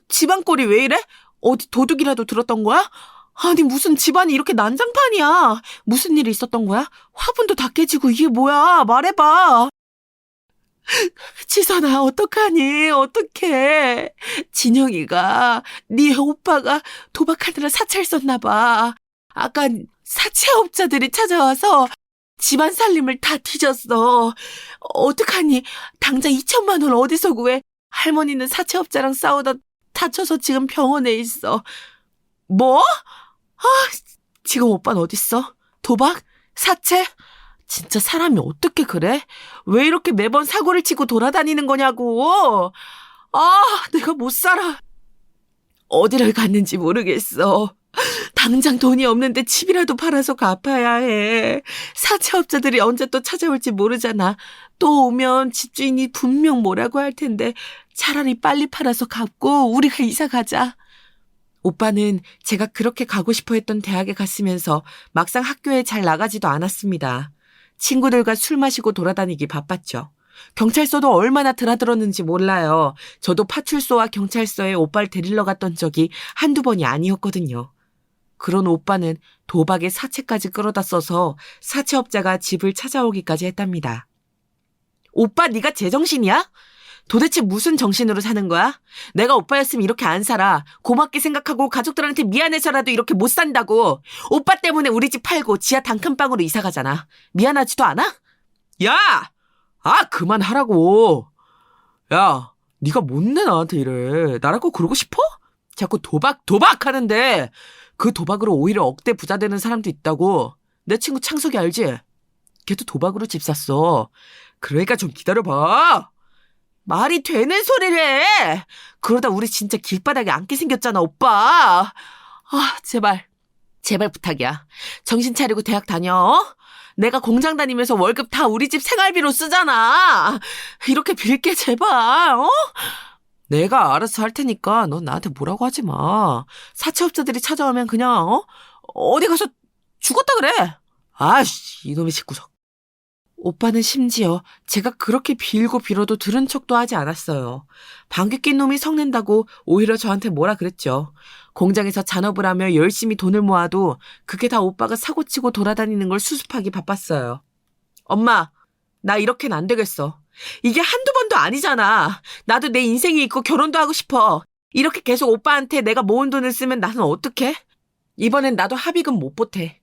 집안 꼴이 왜 이래? 어디 도둑이라도 들었던 거야? 아니 무슨 집안이 이렇게 난장판이야. 무슨 일이 있었던 거야? 화분도 다 깨지고 이게 뭐야? 말해봐. 지선아, 어떡하니? 어떡해. 진영이가, 네 오빠가 도박하느라 사찰 썼나 봐. 아까 사채업자들이 찾아와서 집안 살림을 다 뒤졌어. 어떡하니? 당장 2천만 원 어디서 구해? 할머니는 사채업자랑 싸우다 다쳐서 지금 병원에 있어. 뭐? 아, 지금 오빠는 어딨어? 도박? 사채? 진짜 사람이 어떻게 그래? 왜 이렇게 매번 사고를 치고 돌아다니는 거냐고. 아, 내가 못 살아. 어디를 갔는지 모르겠어. 당장 돈이 없는데 집이라도 팔아서 갚아야 해. 사채업자들이 언제 또 찾아올지 모르잖아. 또 오면 집주인이 분명 뭐라고 할 텐데 차라리 빨리 팔아서 갚고 우리가 이사 가자. 오빠는 제가 그렇게 가고 싶어 했던 대학에 갔으면서 막상 학교에 잘 나가지도 않았습니다. 친구들과 술 마시고 돌아다니기 바빴죠. 경찰서도 얼마나 드나들었는지 몰라요. 저도 파출소와 경찰서에 오빠를 데리러 갔던 적이 한두 번이 아니었거든요. 그런 오빠는 도박에 사채까지 끌어다 써서 사채업자가 집을 찾아오기까지 했답니다. 오빠 네가 제정신이야? 도대체 무슨 정신으로 사는 거야? 내가 오빠였으면 이렇게 안 살아. 고맙게 생각하고 가족들한테 미안해서라도 이렇게 못 산다고. 오빠 때문에 우리 집 팔고 지하 단칸방으로 이사 가잖아. 미안하지도 않아? 야! 아, 그만하라고. 야, 네가 뭔데 나한테 이래. 나라고 그러고 싶어? 자꾸 도박 하는데 그 도박으로 오히려 억대 부자 되는 사람도 있다고. 내 친구 창석이 알지? 걔도 도박으로 집 샀어. 그러니까 좀 기다려봐. 말이 되는 소리를 해. 그러다 우리 진짜 길바닥에 앉게 생겼잖아, 오빠. 아, 제발 부탁이야. 정신 차리고 대학 다녀. 어? 내가 공장 다니면서 월급 다 우리 집 생활비로 쓰잖아. 이렇게 빌게 제발. 어? 내가 알아서 할 테니까 넌 나한테 뭐라고 하지 마. 사채업자들이 찾아오면 그냥 어디 가서 죽었다 그래. 아씨, 이놈의 집구석. 오빠는 심지어 제가 그렇게 빌고 빌어도 들은 척도 하지 않았어요. 방귀 낀 놈이 성낸다고 오히려 저한테 뭐라 그랬죠. 공장에서 잔업을 하며 열심히 돈을 모아도 그게 다 오빠가 사고치고 돌아다니는 걸 수습하기 바빴어요. 엄마, 나 이렇게는 안 되겠어. 이게 한두 번도 아니잖아. 나도 내 인생이 있고 결혼도 하고 싶어. 이렇게 계속 오빠한테 내가 모은 돈을 쓰면 나는 어떡해? 이번엔 나도 합의금 못 보태.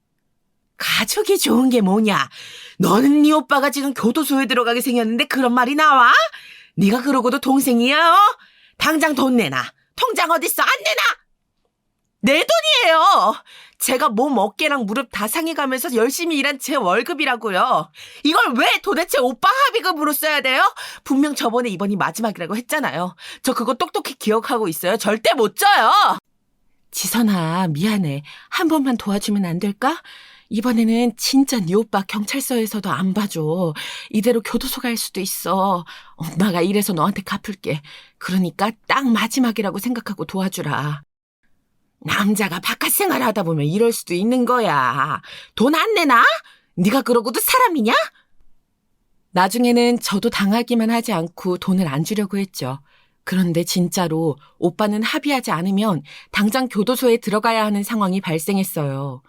가족이 좋은 게 뭐냐? 너는 네 오빠가 지금 교도소에 들어가게 생겼는데 그런 말이 나와? 네가 그러고도 동생이야, 어? 당장 돈 내놔. 통장 어딨어? 안 내놔! 내 돈이에요! 제가 몸 어깨랑 무릎 다 상해가면서 열심히 일한 제 월급이라고요. 이걸 왜 도대체 오빠 합의금으로 써야 돼요? 분명 저번에 이번이 마지막이라고 했잖아요. 저 그거 똑똑히 기억하고 있어요. 절대 못 져요! 지선아, 미안해. 한 번만 도와주면 안 될까? 이번에는 진짜 네 오빠 경찰서에서도 안 봐줘. 이대로 교도소 갈 수도 있어. 엄마가 이래서 너한테 갚을게. 그러니까 딱 마지막이라고 생각하고 도와주라. 남자가 바깥 생활하다 보면 이럴 수도 있는 거야. 돈 안 내나? 네가 그러고도 사람이냐? 나중에는 저도 당하기만 하지 않고 돈을 안 주려고 했죠. 그런데 진짜로 오빠는 합의하지 않으면 당장 교도소에 들어가야 하는 상황이 발생했어요.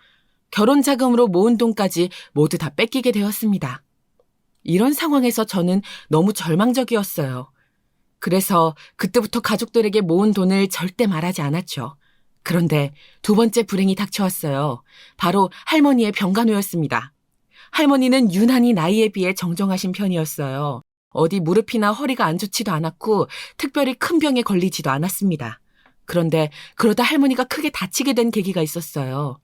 결혼 자금으로 모은 돈까지 모두 다 뺏기게 되었습니다. 이런 상황에서 저는 너무 절망적이었어요. 그래서 그때부터 가족들에게 모은 돈을 절대 말하지 않았죠. 그런데 두 번째 불행이 닥쳐왔어요. 바로 할머니의 병간호였습니다. 할머니는 유난히 나이에 비해 정정하신 편이었어요. 어디 무릎이나 허리가 안 좋지도 않았고 특별히 큰 병에 걸리지도 않았습니다. 그런데 그러다 할머니가 크게 다치게 된 계기가 있었어요.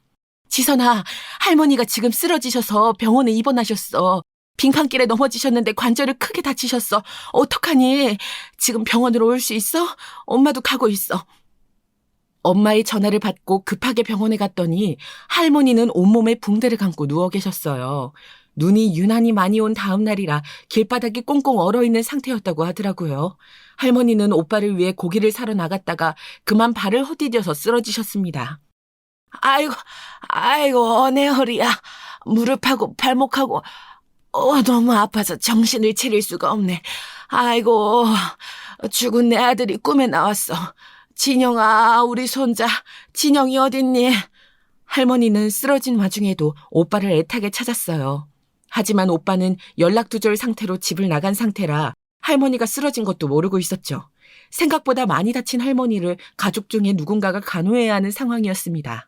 지선아, 할머니가 지금 쓰러지셔서 병원에 입원하셨어. 빙판길에 넘어지셨는데 관절을 크게 다치셨어. 어떡하니? 지금 병원으로 올 수 있어? 엄마도 가고 있어. 엄마의 전화를 받고 급하게 병원에 갔더니 할머니는 온몸에 붕대를 감고 누워 계셨어요. 눈이 유난히 많이 온 다음 날이라 길바닥이 꽁꽁 얼어있는 상태였다고 하더라고요. 할머니는 오빠를 위해 고기를 사러 나갔다가 그만 발을 헛디뎌서 쓰러지셨습니다. 아이고, 내 허리야. 무릎하고 발목하고 너무 아파서 정신을 차릴 수가 없네. 아이고, 죽은 내 아들이 꿈에 나왔어. 진영아, 우리 손자, 진영이 어딨니? 할머니는 쓰러진 와중에도 오빠를 애타게 찾았어요. 하지만 오빠는 연락두절 상태로 집을 나간 상태라 할머니가 쓰러진 것도 모르고 있었죠. 생각보다 많이 다친 할머니를 가족 중에 누군가가 간호해야 하는 상황이었습니다.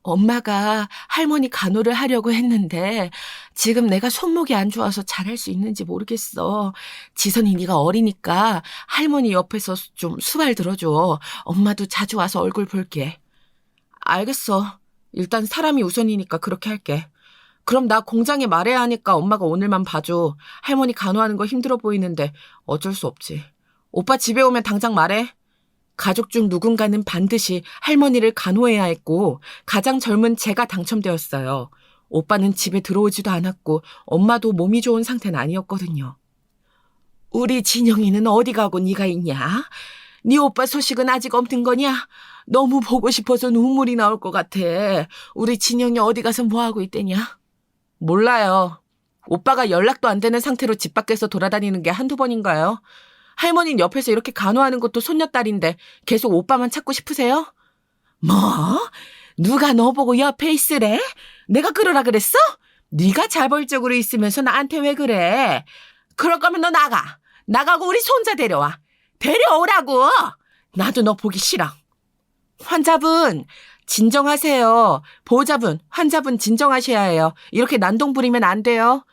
엄마가 할머니 간호를 하려고 했는데 지금 내가 손목이 안 좋아서 잘할 수 있는지 모르겠어. 지선이 네가 어리니까 할머니 옆에서 좀 수발 들어줘. 엄마도 자주 와서 얼굴 볼게. 알겠어. 일단 사람이 우선이니까 그렇게 할게. 그럼 나 공장에 말해야 하니까 엄마가 오늘만 봐줘. 할머니 간호하는 거 힘들어 보이는데 어쩔 수 없지. 오빠 집에 오면 당장 말해. 가족 중 누군가는 반드시 할머니를 간호해야 했고 가장 젊은 제가 당첨되었어요. 오빠는 집에 들어오지도 않았고 엄마도 몸이 좋은 상태는 아니었거든요. 우리 진영이는 어디 가고 네가 있냐? 네 오빠 소식은 아직 없는 거냐? 너무 보고 싶어서 눈물이 나올 것 같아. 우리 진영이 어디 가서 뭐하고 있대냐? 몰라요. 오빠가 연락도 안 되는 상태로 집 밖에서 돌아다니는 게 한두 번인가요? 할머니는 옆에서 이렇게 간호하는 것도 손녀딸인데 계속 오빠만 찾고 싶으세요? 뭐? 누가 너 보고 옆에 있으래? 내가 그러라 그랬어? 네가 자벌적으로 있으면서 나한테 왜 그래? 그럴 거면 너 나가. 나가고 우리 손자 데려와. 데려오라고. 나도 너 보기 싫어. 환자분 진정하세요. 보호자분, 환자분 진정하셔야 해요. 이렇게 난동 부리면 안 돼요.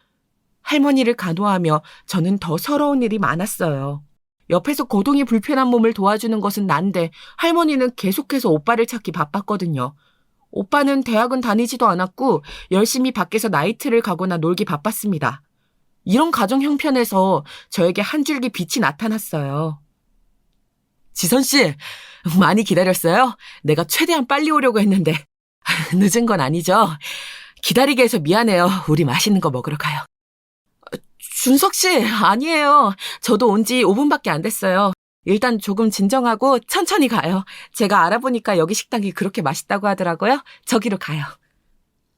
할머니를 간호하며 저는 더 서러운 일이 많았어요. 옆에서 거동이 불편한 몸을 도와주는 것은 난데 할머니는 계속해서 오빠를 찾기 바빴거든요. 오빠는 대학은 다니지도 않았고 열심히 밖에서 나이트를 가거나 놀기 바빴습니다. 이런 가정 형편에서 저에게 한 줄기 빛이 나타났어요. 지선 씨, 많이 기다렸어요? 내가 최대한 빨리 오려고 했는데 늦은 건 아니죠? 기다리게 해서 미안해요. 우리 맛있는 거 먹으러 가요. 준석 씨, 아니에요. 저도 온 지 5분밖에 안 됐어요. 일단 조금 진정하고 천천히 가요. 제가 알아보니까 여기 식당이 그렇게 맛있다고 하더라고요. 저기로 가요.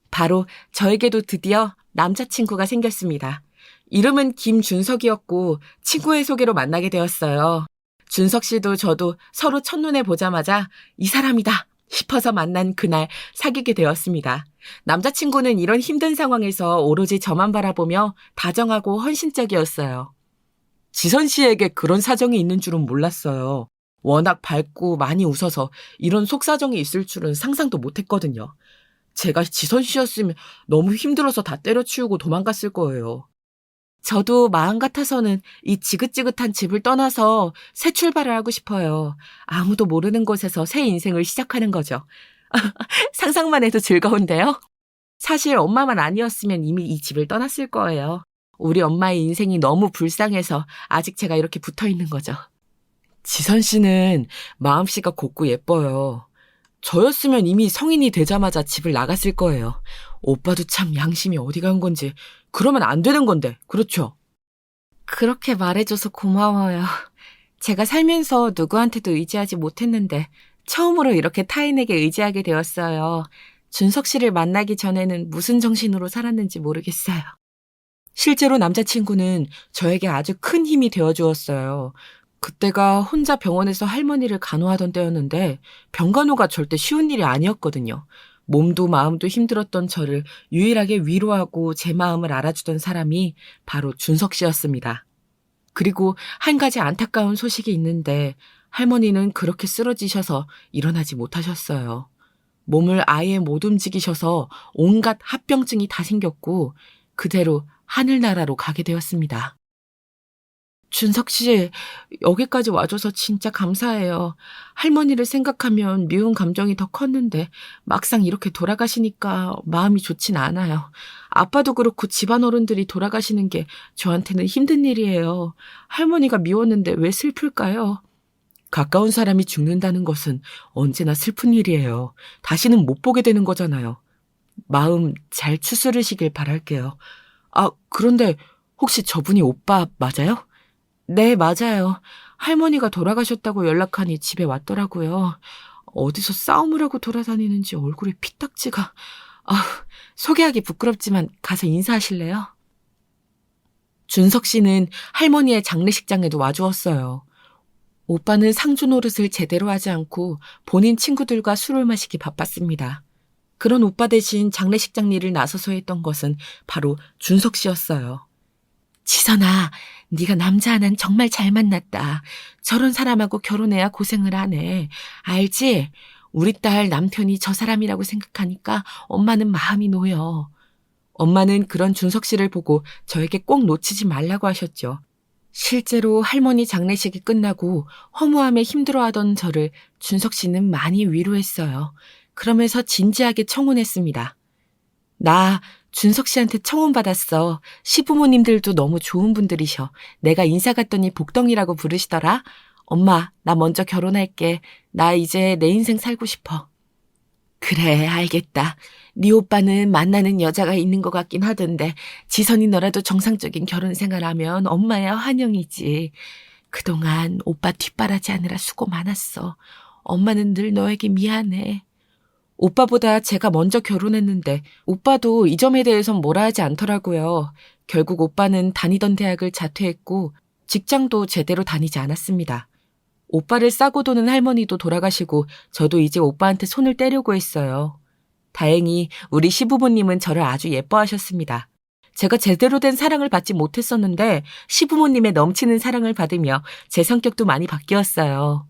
바로 저에게도 드디어 남자친구가 생겼습니다. 이름은 김준석이었고 친구의 소개로 만나게 되었어요. 준석 씨도 저도 서로 첫눈에 보자마자 이 사람이다 싶어서 만난 그날 사귀게 되었습니다. 남자친구는 이런 힘든 상황에서 오로지 저만 바라보며 다정하고 헌신적이었어요. 지선 씨에게 그런 사정이 있는 줄은 몰랐어요. 워낙 밝고 많이 웃어서 이런 속사정이 있을 줄은 상상도 못했거든요. 제가 지선 씨였으면 너무 힘들어서 다 때려치우고 도망갔을 거예요. 저도 마음 같아서는 이 지긋지긋한 집을 떠나서 새 출발을 하고 싶어요. 아무도 모르는 곳에서 새 인생을 시작하는 거죠. 상상만 해도 즐거운데요? 사실 엄마만 아니었으면 이미 이 집을 떠났을 거예요. 우리 엄마의 인생이 너무 불쌍해서 아직 제가 이렇게 붙어 있는 거죠. 지선 씨는 마음씨가 곱고 예뻐요. 저였으면 이미 성인이 되자마자 집을 나갔을 거예요. 오빠도 참 양심이 어디 간 건지. 그러면 안 되는 건데, 그렇죠? 그렇게 말해줘서 고마워요. 제가 살면서 누구한테도 의지하지 못했는데 처음으로 이렇게 타인에게 의지하게 되었어요. 준석 씨를 만나기 전에는 무슨 정신으로 살았는지 모르겠어요. 실제로 남자친구는 저에게 아주 큰 힘이 되어주었어요. 그때가 혼자 병원에서 할머니를 간호하던 때였는데 병간호가 절대 쉬운 일이 아니었거든요. 몸도 마음도 힘들었던 저를 유일하게 위로하고 제 마음을 알아주던 사람이 바로 준석 씨였습니다. 그리고 한 가지 안타까운 소식이 있는데 할머니는 그렇게 쓰러지셔서 일어나지 못하셨어요. 몸을 아예 못 움직이셔서 온갖 합병증이 다 생겼고 그대로 하늘나라로 가게 되었습니다. 준석 씨, 여기까지 와줘서 진짜 감사해요. 할머니를 생각하면 미운 감정이 더 컸는데 막상 이렇게 돌아가시니까 마음이 좋진 않아요. 아빠도 그렇고 집안 어른들이 돌아가시는 게 저한테는 힘든 일이에요. 할머니가 미웠는데 왜 슬플까요? 가까운 사람이 죽는다는 것은 언제나 슬픈 일이에요. 다시는 못 보게 되는 거잖아요. 마음 잘 추스르시길 바랄게요. 그런데 혹시 저분이 오빠 맞아요? 네, 맞아요. 할머니가 돌아가셨다고 연락하니 집에 왔더라고요. 어디서 싸움을 하고 돌아다니는지 얼굴에 피딱지가. 소개하기 부끄럽지만 가서 인사하실래요? 준석 씨는 할머니의 장례식장에도 와주었어요. 오빠는 상주 노릇을 제대로 하지 않고 본인 친구들과 술을 마시기 바빴습니다. 그런 오빠 대신 장례식장 일을 나서서 했던 것은 바로 준석 씨였어요. 지선아, 네가 남자 하나는 정말 잘 만났다. 저런 사람하고 결혼해야 고생을 하네. 알지? 우리 딸 남편이 저 사람이라고 생각하니까 엄마는 마음이 놓여. 엄마는 그런 준석 씨를 보고 저에게 꼭 놓치지 말라고 하셨죠. 실제로 할머니 장례식이 끝나고 허무함에 힘들어하던 저를 준석 씨는 많이 위로했어요. 그러면서 진지하게 청혼했습니다. 나 준석 씨한테 청혼받았어. 시부모님들도 너무 좋은 분들이셔. 내가 인사 갔더니 복덩이라고 부르시더라. 엄마, 나 먼저 결혼할게. 나 이제 내 인생 살고 싶어. 그래, 알겠다. 네 오빠는 만나는 여자가 있는 것 같긴 하던데 지선이 너라도 정상적인 결혼 생활하면 엄마야 환영이지. 그동안 오빠 뒷바라지 하느라 수고 많았어. 엄마는 늘 너에게 미안해. 오빠보다 제가 먼저 결혼했는데 오빠도 이 점에 대해선 뭐라 하지 않더라고요. 결국 오빠는 다니던 대학을 자퇴했고 직장도 제대로 다니지 않았습니다. 오빠를 싸고 도는 할머니도 돌아가시고 저도 이제 오빠한테 손을 떼려고 했어요. 다행히 우리 시부모님은 저를 아주 예뻐하셨습니다. 제가 제대로 된 사랑을 받지 못했었는데 시부모님의 넘치는 사랑을 받으며 제 성격도 많이 바뀌었어요.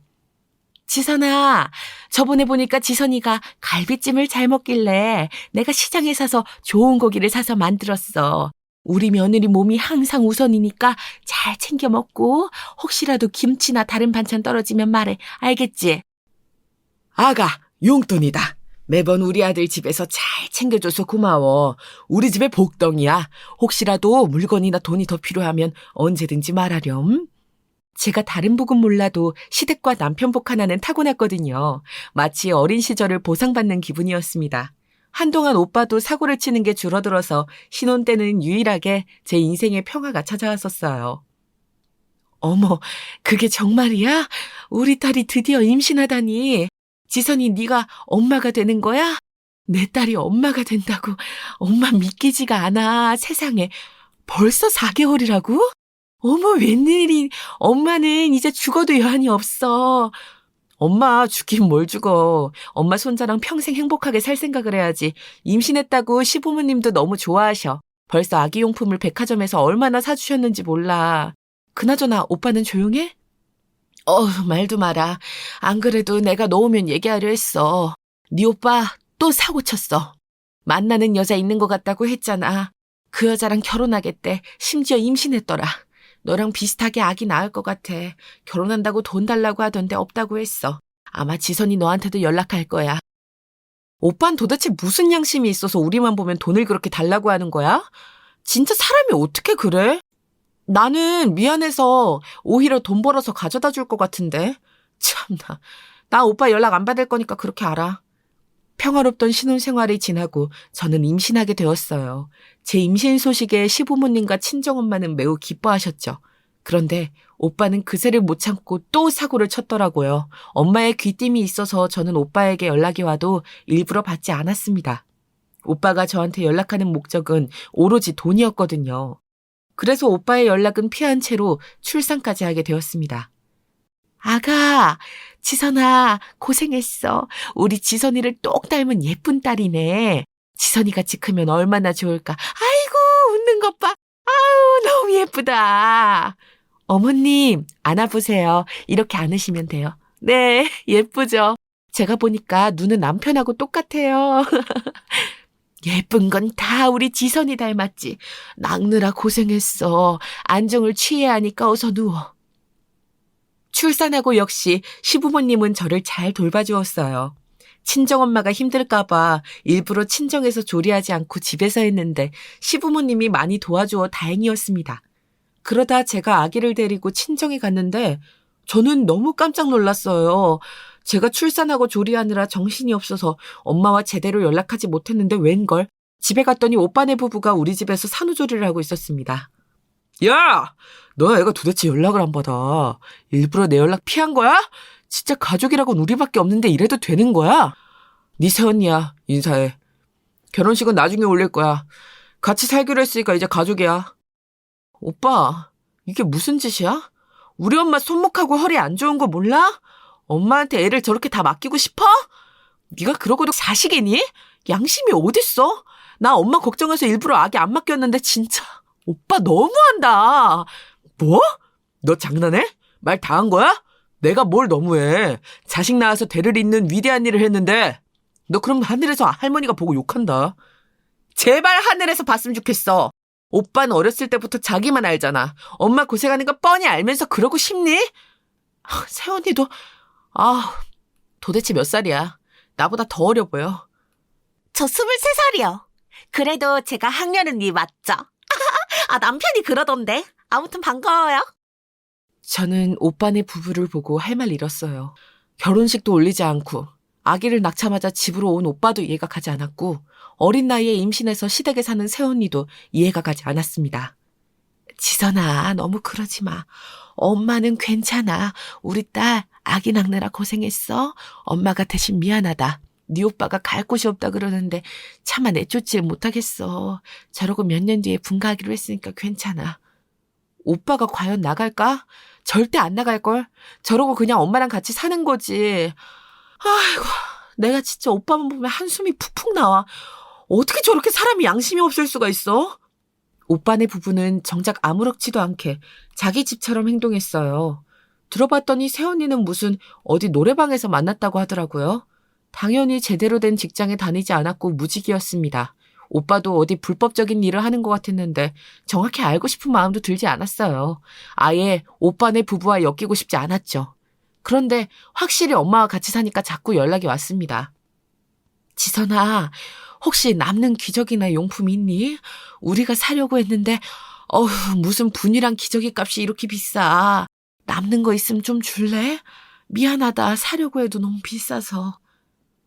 지선아, 저번에 보니까 지선이가 갈비찜을 잘 먹길래 내가 시장에 사서 좋은 고기를 사서 만들었어. 우리 며느리 몸이 항상 우선이니까 잘 챙겨 먹고 혹시라도 김치나 다른 반찬 떨어지면 말해. 알겠지? 아가, 용돈이다. 매번 우리 아들 집에서 잘 챙겨줘서 고마워. 우리 집에 복덩이야. 혹시라도 물건이나 돈이 더 필요하면 언제든지 말하렴. 제가 다른 복은 몰라도 시댁과 남편 복 하나는 타고났거든요. 마치 어린 시절을 보상받는 기분이었습니다. 한동안 오빠도 사고를 치는 게 줄어들어서 신혼 때는 유일하게 제 인생에 평화가 찾아왔었어요. 어머, 그게 정말이야? 우리 딸이 드디어 임신하다니. 지선이 네가 엄마가 되는 거야? 내 딸이 엄마가 된다고. 엄마 믿기지가 않아. 세상에. 벌써 4개월이라고? 어머, 웬일이. 엄마는 이제 죽어도 여한이 없어. 엄마 죽긴 뭘 죽어. 엄마 손자랑 평생 행복하게 살 생각을 해야지. 임신했다고 시부모님도 너무 좋아하셔. 벌써 아기용품을 백화점에서 얼마나 사주셨는지 몰라. 그나저나 오빠는 조용해? 말도 마라. 안 그래도 내가 너 오면 얘기하려 했어. 네 오빠 또 사고 쳤어. 만나는 여자 있는 것 같다고 했잖아. 그 여자랑 결혼하겠대. 심지어 임신했더라. 너랑 비슷하게 아기 낳을 것 같아. 결혼한다고 돈 달라고 하던데 없다고 했어. 아마 지선이 너한테도 연락할 거야. 오빤 도대체 무슨 양심이 있어서 우리만 보면 돈을 그렇게 달라고 하는 거야? 진짜 사람이 어떻게 그래? 나는 미안해서 오히려 돈 벌어서 가져다 줄 것 같은데. 참나. 나 오빠 연락 안 받을 거니까 그렇게 알아. 평화롭던 신혼생활이 지나고 저는 임신하게 되었어요. 제 임신 소식에 시부모님과 친정엄마는 매우 기뻐하셨죠. 그런데 오빠는 그새를 못 참고 또 사고를 쳤더라고요. 엄마의 귀띔이 있어서 저는 오빠에게 연락이 와도 일부러 받지 않았습니다. 오빠가 저한테 연락하는 목적은 오로지 돈이었거든요. 그래서 오빠의 연락은 피한 채로 출산까지 하게 되었습니다. 아가, 지선아, 고생했어. 우리 지선이를 똑 닮은 예쁜 딸이네. 지선이같이 크면 얼마나 좋을까. 아이고, 웃는 것 봐. 아우, 너무 예쁘다. 어머님, 안아보세요. 이렇게 안으시면 돼요. 네, 예쁘죠? 제가 보니까 눈은 남편하고 똑같아요. 예쁜 건 다 우리 지선이 닮았지. 낚느라 고생했어. 안정을 취해야 하니까 어서 누워. 출산하고 역시 시부모님은 저를 잘 돌봐주었어요. 친정엄마가 힘들까봐 일부러 친정에서 조리하지 않고 집에서 했는데 시부모님이 많이 도와주어 다행이었습니다. 그러다 제가 아기를 데리고 친정에 갔는데 저는 너무 깜짝 놀랐어요. 제가 출산하고 조리하느라 정신이 없어서 엄마와 제대로 연락하지 못했는데 웬걸? 집에 갔더니 오빠네 부부가 우리 집에서 산후조리를 하고 있었습니다. 야! 너 애가 도대체 연락을 안 받아. 일부러 내 연락 피한 거야? 진짜 가족이라고는 우리밖에 없는데 이래도 되는 거야? 네 새언니야. 인사해. 결혼식은 나중에 올릴 거야. 같이 살기로 했으니까 이제 가족이야. 오빠, 이게 무슨 짓이야? 우리 엄마 손목하고 허리 안 좋은 거 몰라? 엄마한테 애를 저렇게 다 맡기고 싶어? 네가 그러고도 자식이니? 양심이 어딨어? 나 엄마 걱정해서 일부러 아기 안 맡겼는데 진짜 오빠 너무한다. 뭐? 너 장난해? 말 다 한 거야? 내가 뭘 너무해. 자식 낳아서 대를 잇는 위대한 일을 했는데. 너 그럼 하늘에서 할머니가 보고 욕한다. 제발 하늘에서 봤으면 좋겠어. 오빠는 어렸을 때부터 자기만 알잖아. 엄마 고생하는 거 뻔히 알면서 그러고 싶니? 세연이도 도대체 몇 살이야? 나보다 더 어려 보여. 저 23살이요. 그래도 제가 학년은 위 맞죠? 남편이 그러던데. 아무튼 반가워요. 저는 오빠네 부부를 보고 할 말 잃었어요. 결혼식도 올리지 않고 아기를 낳자마자 집으로 온 오빠도 이해가 가지 않았고 어린 나이에 임신해서 시댁에 사는 새언니도 이해가 가지 않았습니다. 지선아, 너무 그러지 마. 엄마는 괜찮아. 우리 딸 아기 낳느라 고생했어. 엄마가 대신 미안하다. 네 오빠가 갈 곳이 없다 그러는데 차마 내쫓질 못하겠어. 저러고 몇 년 뒤에 분가하기로 했으니까 괜찮아. 오빠가 과연 나갈까? 절대 안 나갈걸. 저러고 그냥 엄마랑 같이 사는 거지. 아이고, 내가 진짜 오빠만 보면 한숨이 푹푹 나와. 어떻게 저렇게 사람이 양심이 없을 수가 있어? 오빠네 부부는 정작 아무렇지도 않게 자기 집처럼 행동했어요. 들어봤더니 새언니는 무슨 어디 노래방에서 만났다고 하더라고요. 당연히 제대로 된 직장에 다니지 않았고 무직이었습니다. 오빠도 어디 불법적인 일을 하는 것 같았는데 정확히 알고 싶은 마음도 들지 않았어요. 아예 오빠네 부부와 엮이고 싶지 않았죠. 그런데 확실히 엄마와 같이 사니까 자꾸 연락이 왔습니다. 지선아, 혹시 남는 기저귀나 용품 있니? 우리가 사려고 했는데 무슨 분유랑 기저귀 값이 이렇게 비싸. 남는 거 있으면 좀 줄래? 미안하다. 사려고 해도 너무 비싸서.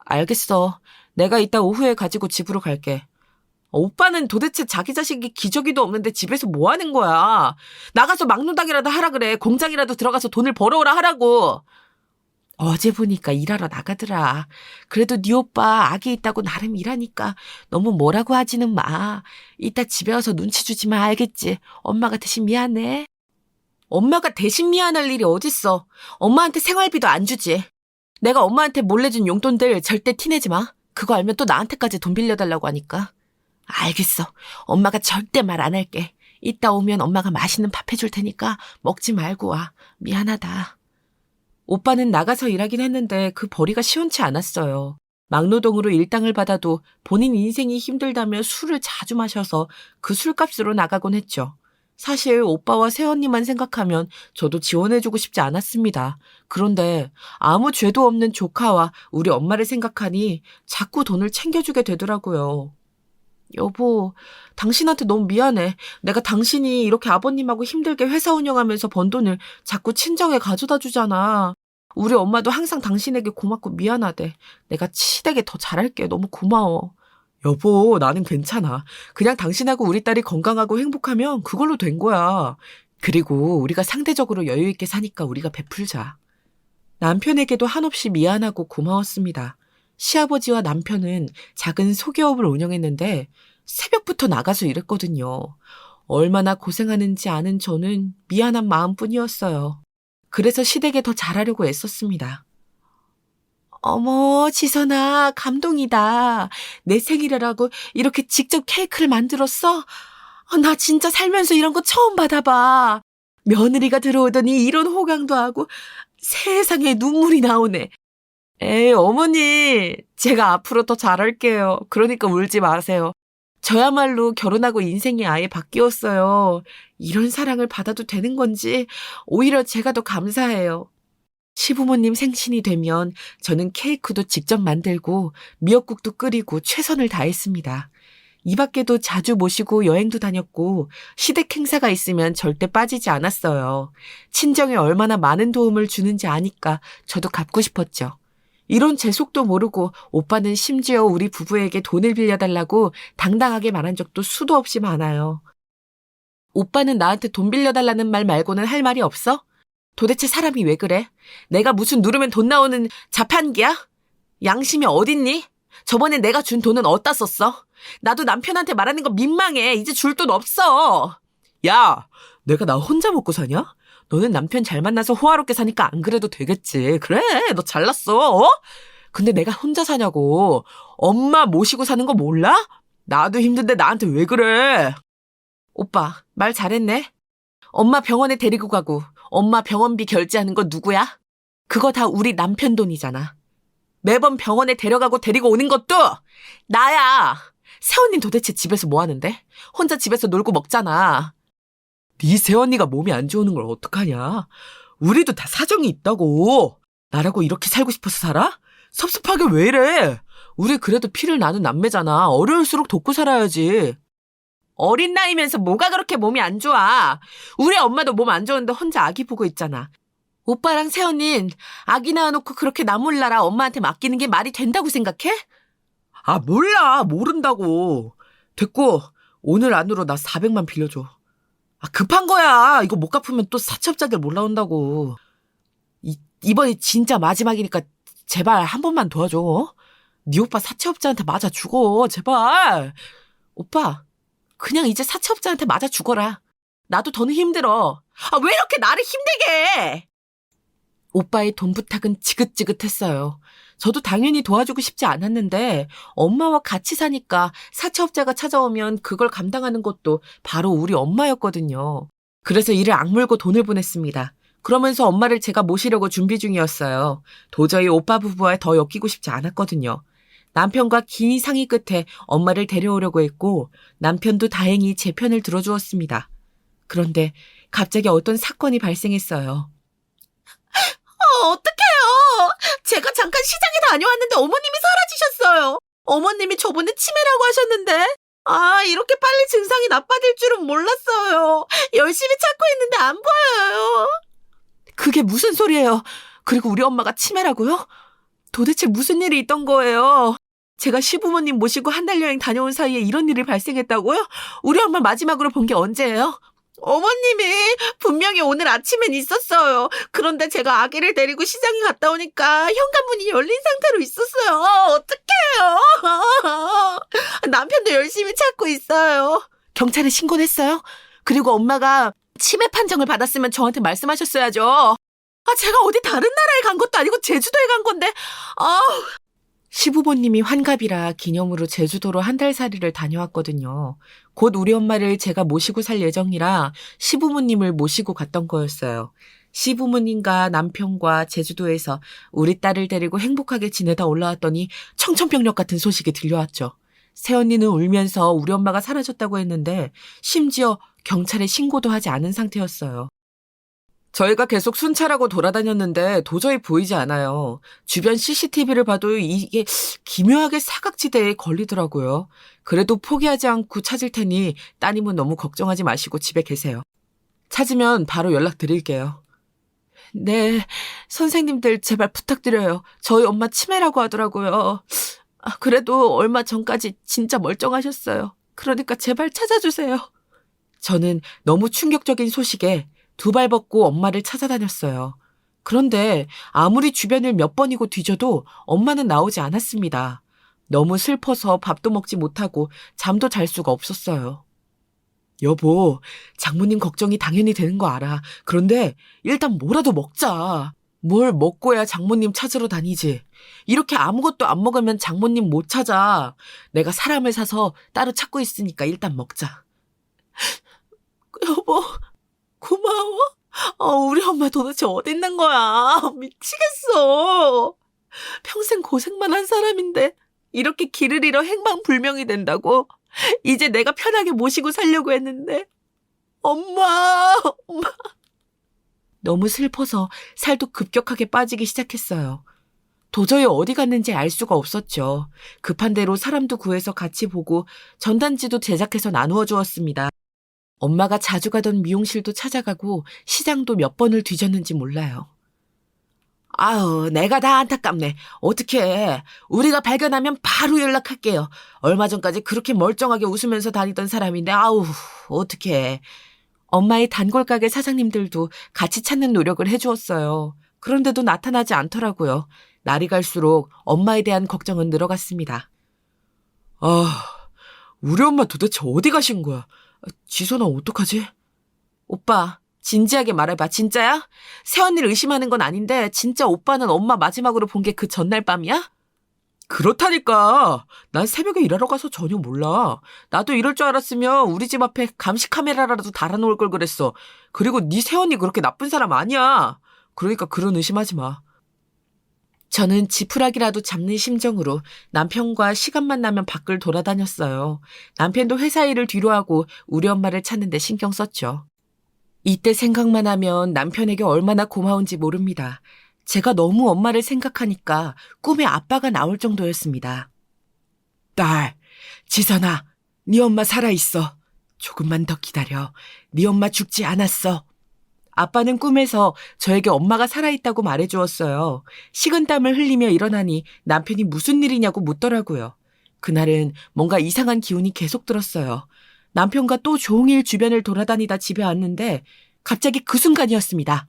알겠어. 내가 이따 오후에 가지고 집으로 갈게. 오빠는 도대체 자기 자식이 기저귀도 없는데 집에서 뭐 하는 거야? 나가서 막노동이라도 하라 그래. 공장이라도 들어가서 돈을 벌어오라 하라고. 어제 보니까 일하러 나가더라. 그래도 네 오빠 아기 있다고 나름 일하니까 너무 뭐라고 하지는 마. 이따 집에 와서 눈치 주지 마. 알겠지? 엄마가 대신 미안해. 엄마가 대신 미안할 일이 어딨어. 엄마한테 생활비도 안 주지. 내가 엄마한테 몰래 준 용돈들 절대 티내지 마. 그거 알면 또 나한테까지 돈 빌려달라고 하니까. 알겠어. 엄마가 절대 말 안 할게. 이따 오면 엄마가 맛있는 밥 해줄 테니까 먹지 말고 와. 미안하다. 오빠는 나가서 일하긴 했는데 그 벌이가 시원치 않았어요. 막노동으로 일당을 받아도 본인 인생이 힘들다며 술을 자주 마셔서 그 술값으로 나가곤 했죠. 사실 오빠와 새언니만 생각하면 저도 지원해주고 싶지 않았습니다. 그런데 아무 죄도 없는 조카와 우리 엄마를 생각하니 자꾸 돈을 챙겨주게 되더라고요. 여보, 당신한테 너무 미안해. 내가 당신이 이렇게 아버님하고 힘들게 회사 운영하면서 번 돈을 자꾸 친정에 가져다 주잖아. 우리 엄마도 항상 당신에게 고맙고 미안하대. 내가 시댁에 더 잘할게. 너무 고마워. 여보, 나는 괜찮아. 그냥 당신하고 우리 딸이 건강하고 행복하면 그걸로 된 거야. 그리고 우리가 상대적으로 여유 있게 사니까 우리가 베풀자. 남편에게도 한없이 미안하고 고마웠습니다. 시아버지와 남편은 작은 소기업을 운영했는데 새벽부터 나가서 일했거든요. 얼마나 고생하는지 아는 저는 미안한 마음뿐이었어요. 그래서 시댁에 더 잘하려고 애썼습니다. 어머, 지선아, 감동이다. 내 생일이라고 이렇게 직접 케이크를 만들었어? 나 진짜 살면서 이런 거 처음 받아봐. 며느리가 들어오더니 이런 호강도 하고 세상에 눈물이 나오네. 에이, 어머니, 제가 앞으로 더 잘할게요. 그러니까 울지 마세요. 저야말로 결혼하고 인생이 아예 바뀌었어요. 이런 사랑을 받아도 되는 건지 오히려 제가 더 감사해요. 시부모님 생신이 되면 저는 케이크도 직접 만들고 미역국도 끓이고 최선을 다했습니다. 이 밖에도 자주 모시고 여행도 다녔고 시댁 행사가 있으면 절대 빠지지 않았어요. 친정에 얼마나 많은 도움을 주는지 아니까 저도 갚고 싶었죠. 이런 제 속도 모르고 오빠는 심지어 우리 부부에게 돈을 빌려달라고 당당하게 말한 적도 수도 없이 많아요. 오빠는 나한테 돈 빌려달라는 말 말고는 할 말이 없어? 도대체 사람이 왜 그래? 내가 무슨 누르면 돈 나오는 자판기야? 양심이 어딨니? 저번에 내가 준 돈은 어디다 썼어? 나도 남편한테 말하는 거 민망해. 이제 줄 돈 없어. 야, 내가 나 혼자 먹고 사냐? 너는 남편 잘 만나서 호화롭게 사니까 안 그래도 되겠지. 그래, 너 잘났어. 어? 근데 내가 혼자 사냐고. 엄마 모시고 사는 거 몰라? 나도 힘든데 나한테 왜 그래? 오빠, 말 잘했네. 엄마 병원에 데리고 가고 엄마 병원비 결제하는 거 누구야? 그거 다 우리 남편 돈이잖아. 매번 병원에 데려가고 데리고 오는 것도 나야. 새언니 도대체 집에서 뭐 하는데? 혼자 집에서 놀고 먹잖아. 네 새언니가 몸이 안 좋은 걸 어떡하냐? 우리도 다 사정이 있다고. 나라고 이렇게 살고 싶어서 살아? 섭섭하게 왜 이래? 우리 그래도 피를 나눈 남매잖아. 어려울수록 돕고 살아야지. 어린 나이면서 뭐가 그렇게 몸이 안 좋아. 우리 엄마도 몸 안 좋은데 혼자 아기 보고 있잖아. 오빠랑 새언니는 아기 낳아놓고 그렇게 나 몰라라 엄마한테 맡기는 게 말이 된다고 생각해? 아, 몰라. 모른다고. 됐고, 오늘 안으로 나 400만 빌려줘. 아, 급한 거야. 이거 못 갚으면 또 사채업자들 몰라온다고. 이번이 진짜 마지막이니까 제발 한 번만 도와줘. 어? 네 오빠 사채업자한테 맞아 죽어. 제발. 오빠, 그냥 이제 사채업자한테 맞아 죽어라. 나도 더는 힘들어. 아, 왜 이렇게 나를 힘들게 해? 오빠의 돈 부탁은 지긋지긋했어요. 저도 당연히 도와주고 싶지 않았는데 엄마와 같이 사니까 사채업자가 찾아오면 그걸 감당하는 것도 바로 우리 엄마였거든요. 그래서 이를 악물고 돈을 보냈습니다. 그러면서 엄마를 제가 모시려고 준비 중이었어요. 도저히 오빠 부부와 더 엮이고 싶지 않았거든요. 남편과 긴 상의 끝에 엄마를 데려오려고 했고 남편도 다행히 제 편을 들어주었습니다. 그런데 갑자기 어떤 사건이 발생했어요. 어떡해요. 제가 잠깐 시장에 다녀왔는데 어머님이 사라지셨어요. 어머님이 저번에 치매라고 하셨는데 이렇게 빨리 증상이 나빠질 줄은 몰랐어요. 열심히 찾고 있는데 안 보여요. 그게 무슨 소리예요? 그리고 우리 엄마가 치매라고요? 도대체 무슨 일이 있던 거예요? 제가 시부모님 모시고 한 달 여행 다녀온 사이에 이런 일이 발생했다고요? 우리 엄마 마지막으로 본 게 언제예요? 어머님이 분명히 오늘 아침엔 있었어요. 그런데 제가 아기를 데리고 시장에 갔다 오니까 현관문이 열린 상태로 있었어요. 어떡해요? 남편도 열심히 찾고 있어요. 경찰에 신고를 했어요? 그리고 엄마가 치매 판정을 받았으면 저한테 말씀하셨어야죠. 제가 어디 다른 나라에 간 것도 아니고 제주도에 간 건데. 시부모님이 환갑이라 기념으로 제주도로 한 달 살이를 다녀왔거든요. 곧 우리 엄마를 제가 모시고 살 예정이라 시부모님을 모시고 갔던 거였어요. 시부모님과 남편과 제주도에서 우리 딸을 데리고 행복하게 지내다 올라왔더니 청천벽력 같은 소식이 들려왔죠. 새언니는 울면서 우리 엄마가 사라졌다고 했는데 심지어 경찰에 신고도 하지 않은 상태였어요. 저희가 계속 순찰하고 돌아다녔는데 도저히 보이지 않아요. 주변 CCTV를 봐도 이게 기묘하게 사각지대에 걸리더라고요. 그래도 포기하지 않고 찾을 테니 따님은 너무 걱정하지 마시고 집에 계세요. 찾으면 바로 연락드릴게요. 네, 선생님들 제발 부탁드려요. 저희 엄마 치매라고 하더라고요. 그래도 얼마 전까지 진짜 멀쩡하셨어요. 그러니까 제발 찾아주세요. 저는 너무 충격적인 소식에 두 발 벗고 엄마를 찾아다녔어요. 그런데 아무리 주변을 몇 번이고 뒤져도 엄마는 나오지 않았습니다. 너무 슬퍼서 밥도 먹지 못하고 잠도 잘 수가 없었어요. 여보, 장모님 걱정이 당연히 되는 거 알아. 그런데 일단 뭐라도 먹자. 뭘 먹고야 장모님 찾으러 다니지. 이렇게 아무것도 안 먹으면 장모님 못 찾아. 내가 사람을 사서 따로 찾고 있으니까 일단 먹자. 여보, 고마워. 우리 엄마 도대체 어디 있는 거야? 미치겠어. 평생 고생만 한 사람인데 이렇게 길을 잃어 행방불명이 된다고? 이제 내가 편하게 모시고 살려고 했는데. 엄마. 너무 슬퍼서 살도 급격하게 빠지기 시작했어요. 도저히 어디 갔는지 알 수가 없었죠. 급한 대로 사람도 구해서 같이 보고 전단지도 제작해서 나누어 주었습니다. 엄마가 자주 가던 미용실도 찾아가고 시장도 몇 번을 뒤졌는지 몰라요. 내가 다 안타깝네. 어떡해. 우리가 발견하면 바로 연락할게요. 얼마 전까지 그렇게 멀쩡하게 웃으면서 다니던 사람인데 어떡해. 엄마의 단골가게 사장님들도 같이 찾는 노력을 해주었어요. 그런데도 나타나지 않더라고요. 날이 갈수록 엄마에 대한 걱정은 늘어갔습니다. 우리 엄마 도대체 어디 가신 거야? 지선아, 어떡하지? 오빠, 진지하게 말해봐. 진짜야? 새언니를 의심하는 건 아닌데 진짜 오빠는 엄마 마지막으로 본 게 그 전날 밤이야? 그렇다니까. 난 새벽에 일하러 가서 전혀 몰라. 나도 이럴 줄 알았으면 우리 집 앞에 감시 카메라라도 달아놓을 걸 그랬어. 그리고 네 새언니 그렇게 나쁜 사람 아니야. 그러니까 그런 의심하지 마. 저는 지푸라기라도 잡는 심정으로 남편과 시간만 나면 밖을 돌아다녔어요. 남편도 회사 일을 뒤로하고 우리 엄마를 찾는 데 신경 썼죠. 이때 생각만 하면 남편에게 얼마나 고마운지 모릅니다. 제가 너무 엄마를 생각하니까 꿈에 아빠가 나올 정도였습니다. 딸, 지선아, 네 엄마 살아있어. 조금만 더 기다려. 네 엄마 죽지 않았어. 아빠는 꿈에서 저에게 엄마가 살아있다고 말해주었어요. 식은땀을 흘리며 일어나니 남편이 무슨 일이냐고 묻더라고요. 그날은 뭔가 이상한 기운이 계속 들었어요. 남편과 또 종일 주변을 돌아다니다 집에 왔는데 갑자기 그 순간이었습니다.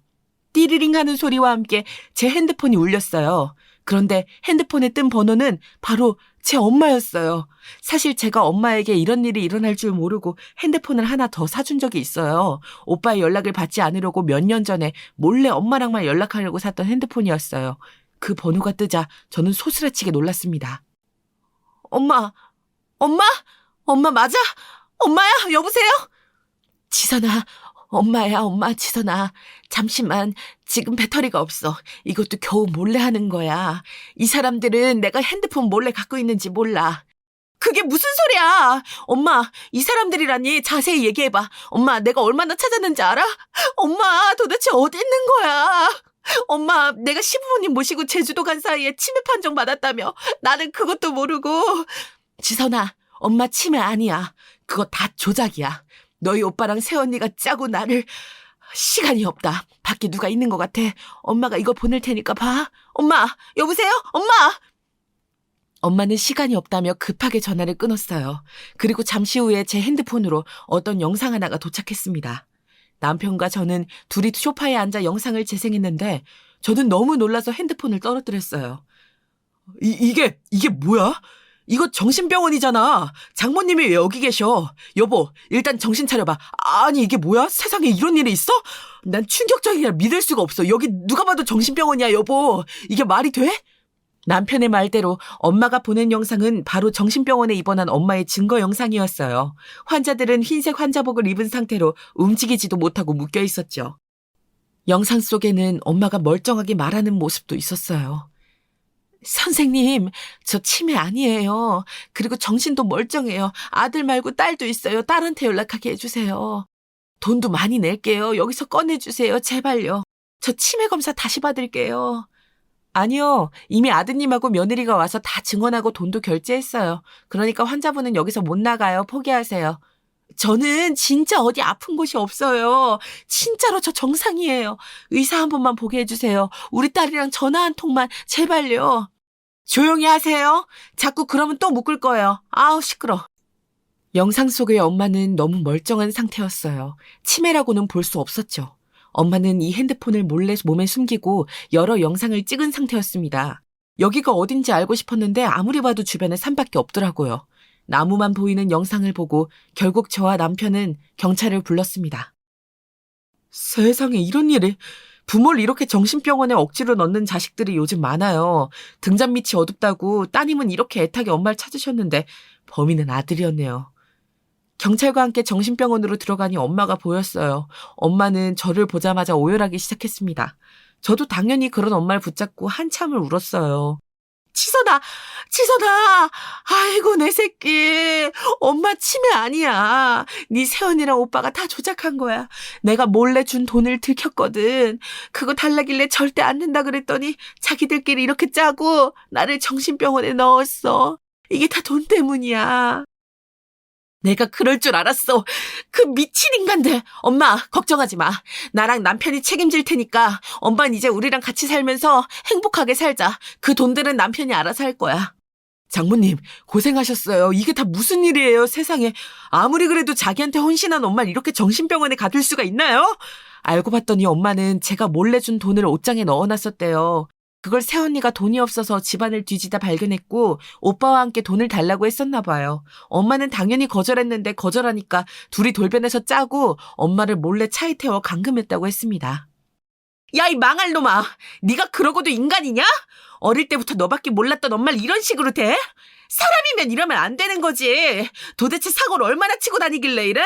띠리링 하는 소리와 함께 제 핸드폰이 울렸어요. 그런데 핸드폰에 뜬 번호는 바로 제 엄마였어요. 사실 제가 엄마에게 이런 일이 일어날 줄 모르고 핸드폰을 하나 더 사준 적이 있어요. 오빠의 연락을 받지 않으려고 몇 년 전에 몰래 엄마랑만 연락하려고 샀던 핸드폰이었어요. 그 번호가 뜨자 저는 소스라치게 놀랐습니다. 엄마, 엄마? 엄마 맞아? 엄마야, 여보세요? 지선아, 엄마야, 엄마, 지선아. 잠시만, 지금 배터리가 없어. 이것도 겨우 몰래 하는 거야. 이 사람들은 내가 핸드폰 몰래 갖고 있는지 몰라. 그게 무슨 소리야? 엄마, 이 사람들이라니 자세히 얘기해봐. 엄마, 내가 얼마나 찾았는지 알아? 엄마, 도대체 어디 있는 거야? 엄마, 내가 시부모님 모시고 제주도 간 사이에 치매 판정 받았다며. 나는 그것도 모르고. 지선아, 엄마 치매 아니야. 그거 다 조작이야. 너희 오빠랑 새언니가 짜고 나를. 시간이 없다. 밖에 누가 있는 것 같아. 엄마가 이거 보낼 테니까 봐. 엄마, 여보세요? 엄마! 엄마는 시간이 없다며 급하게 전화를 끊었어요. 그리고 잠시 후에 제 핸드폰으로 어떤 영상 하나가 도착했습니다. 남편과 저는 둘이 소파에 앉아 영상을 재생했는데 저는 너무 놀라서 핸드폰을 떨어뜨렸어요. 이게 뭐야? 이거 정신병원이잖아. 장모님이 왜 여기 계셔? 여보, 일단 정신 차려봐. 아니, 이게 뭐야? 세상에 이런 일이 있어? 난 충격적이라 믿을 수가 없어. 여기 누가 봐도 정신병원이야, 여보. 이게 말이 돼? 남편의 말대로 엄마가 보낸 영상은 바로 정신병원에 입원한 엄마의 증거 영상이었어요. 환자들은 흰색 환자복을 입은 상태로 움직이지도 못하고 묶여 있었죠. 영상 속에는 엄마가 멀쩡하게 말하는 모습도 있었어요. 선생님, 저 치매 아니에요. 그리고 정신도 멀쩡해요. 아들 말고 딸도 있어요. 딸한테 연락하게 해주세요. 돈도 많이 낼게요. 여기서 꺼내주세요. 제발요. 저 치매 검사 다시 받을게요. 아니요. 이미 아드님하고 며느리가 와서 다 증언하고 돈도 결제했어요. 그러니까 환자분은 여기서 못 나가요. 포기하세요. 저는 진짜 어디 아픈 곳이 없어요. 진짜로 저 정상이에요. 의사 한 번만 보게 해주세요. 우리 딸이랑 전화 한 통만 제발요. 조용히 하세요. 자꾸 그러면 또 묶을 거예요. 아우 시끄러. 영상 속의 엄마는 너무 멀쩡한 상태였어요. 치매라고는 볼 수 없었죠. 엄마는 이 핸드폰을 몰래 몸에 숨기고 여러 영상을 찍은 상태였습니다. 여기가 어딘지 알고 싶었는데 아무리 봐도 주변에 산밖에 없더라고요. 나무만 보이는 영상을 보고 결국 저와 남편은 경찰을 불렀습니다. 세상에 이런 일이. 부모를 이렇게 정신병원에 억지로 넣는 자식들이 요즘 많아요. 등잔 밑이 어둡다고 따님은 이렇게 애타게 엄마를 찾으셨는데 범인은 아들이었네요. 경찰과 함께 정신병원으로 들어가니 엄마가 보였어요. 엄마는 저를 보자마자 오열하기 시작했습니다. 저도 당연히 그런 엄마를 붙잡고 한참을 울었어요. 치선아, 치선아, 아이고 내 새끼, 엄마 치매 아니야. 네 새언니랑 오빠가 다 조작한 거야. 내가 몰래 준 돈을 들켰거든. 그거 달라길래 절대 안 된다 그랬더니 자기들끼리 이렇게 짜고 나를 정신병원에 넣었어. 이게 다 돈 때문이야. 내가 그럴 줄 알았어. 그 미친 인간들. 엄마, 걱정하지 마. 나랑 남편이 책임질 테니까 엄마는 이제 우리랑 같이 살면서 행복하게 살자. 그 돈들은 남편이 알아서 할 거야. 장모님, 고생하셨어요. 이게 다 무슨 일이에요, 세상에. 아무리 그래도 자기한테 헌신한 엄마를 이렇게 정신병원에 가둘 수가 있나요? 알고 봤더니 엄마는 제가 몰래 준 돈을 옷장에 넣어놨었대요. 그걸 새언니가 돈이 없어서 집안을 뒤지다 발견했고 오빠와 함께 돈을 달라고 했었나 봐요. 엄마는 당연히 거절했는데 거절하니까 둘이 돌변해서 짜고 엄마를 몰래 차에 태워 감금했다고 했습니다. 야, 이 망할 놈아. 네가 그러고도 인간이냐? 어릴 때부터 너밖에 몰랐던 엄마를 이런 식으로 대? 사람이면 이러면 안 되는 거지. 도대체 사고를 얼마나 치고 다니길래 이래?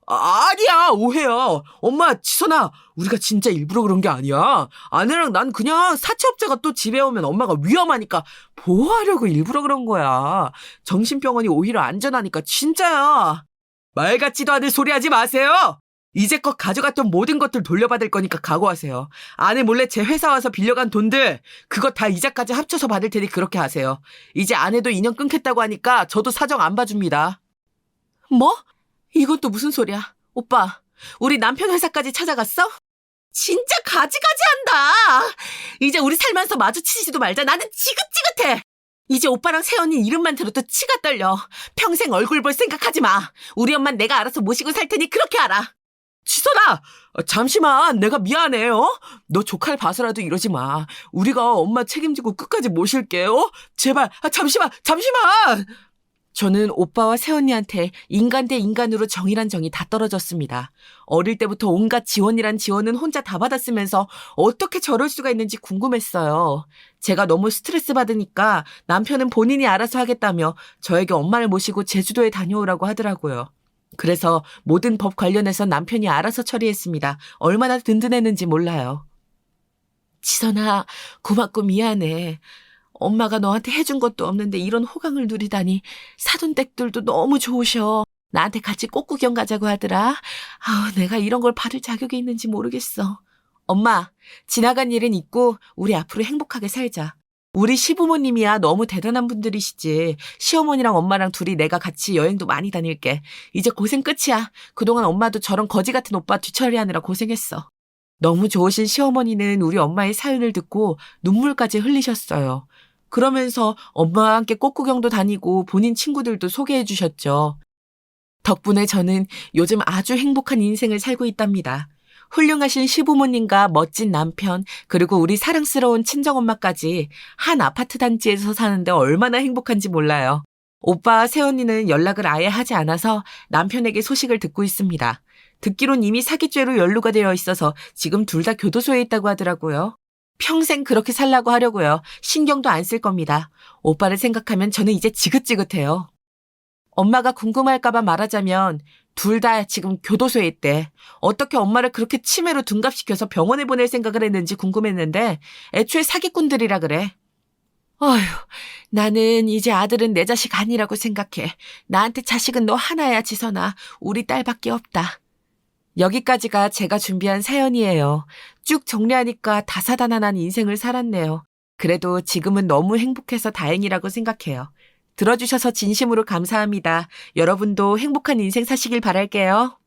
아니야, 오해야. 엄마, 지선아, 우리가 진짜 일부러 그런 게 아니야. 아내랑 난 그냥 사채업자가 또 집에 오면 엄마가 위험하니까 보호하려고 일부러 그런 거야. 정신병원이 오히려 안전하니까 진짜야. 말 같지도 않은 소리 하지 마세요. 이제껏 가져갔던 모든 것들 돌려받을 거니까 각오하세요. 아내 몰래 제 회사 와서 빌려간 돈들 그거 다 이자까지 합쳐서 받을 테니 그렇게 하세요. 이제 아내도 인연 끊겠다고 하니까 저도 사정 안 봐줍니다. 뭐? 이건 또 무슨 소리야? 오빠, 우리 남편 회사까지 찾아갔어? 진짜 가지가지한다. 이제 우리 살면서 마주치지도 말자. 나는 지긋지긋해. 이제 오빠랑 새언니 이름만 들어도 치가 떨려. 평생 얼굴 볼 생각하지 마. 우리 엄만 내가 알아서 모시고 살 테니 그렇게 알아. 지선아! 잠시만, 내가 미안해, 너 조카를 봐서라도 이러지 마. 우리가 엄마 책임지고 끝까지 모실게, 제발, 잠시만! 저는 오빠와 새언니한테 인간 대 인간으로 정이란 정이 다 떨어졌습니다. 어릴 때부터 온갖 지원이란 지원은 혼자 다 받았으면서 어떻게 저럴 수가 있는지 궁금했어요. 제가 너무 스트레스 받으니까 남편은 본인이 알아서 하겠다며 저에게 엄마를 모시고 제주도에 다녀오라고 하더라고요. 그래서 모든 법 관련해서 남편이 알아서 처리했습니다. 얼마나 든든했는지 몰라요. 지선아, 고맙고 미안해. 엄마가 너한테 해준 것도 없는데 이런 호강을 누리다니. 사돈 댁들도 너무 좋으셔. 나한테 같이 꽃구경 가자고 하더라. 내가 이런 걸 받을 자격이 있는지 모르겠어. 엄마, 지나간 일은 잊고 우리 앞으로 행복하게 살자. 우리 시부모님이야 너무 대단한 분들이시지. 시어머니랑 엄마랑 둘이 내가 같이 여행도 많이 다닐게. 이제 고생 끝이야. 그동안 엄마도 저런 거지 같은 오빠 뒤처리하느라 고생했어. 너무 좋으신 시어머니는 우리 엄마의 사연을 듣고 눈물까지 흘리셨어요. 그러면서 엄마와 함께 꽃구경도 다니고 본인 친구들도 소개해 주셨죠. 덕분에 저는 요즘 아주 행복한 인생을 살고 있답니다. 훌륭하신 시부모님과 멋진 남편, 그리고 우리 사랑스러운 친정엄마까지 한 아파트 단지에서 사는데 얼마나 행복한지 몰라요. 오빠와 새언니는 연락을 아예 하지 않아서 남편에게 소식을 듣고 있습니다. 듣기론 이미 사기죄로 연루가 되어 있어서 지금 둘 다 교도소에 있다고 하더라고요. 평생 그렇게 살라고 하려고요. 신경도 안 쓸 겁니다. 오빠를 생각하면 저는 이제 지긋지긋해요. 엄마가 궁금할까봐 말하자면 둘 다 지금 교도소에 있대. 어떻게 엄마를 그렇게 치매로 둔갑시켜서 병원에 보낼 생각을 했는지 궁금했는데 애초에 사기꾼들이라 그래. 어휴, 나는 이제 아들은 내 자식 아니라고 생각해. 나한테 자식은 너 하나야, 지선아. 우리 딸밖에 없다. 여기까지가 제가 준비한 사연이에요. 쭉 정리하니까 다사다난한 인생을 살았네요. 그래도 지금은 너무 행복해서 다행이라고 생각해요. 들어주셔서 진심으로 감사합니다. 여러분도 행복한 인생 사시길 바랄게요.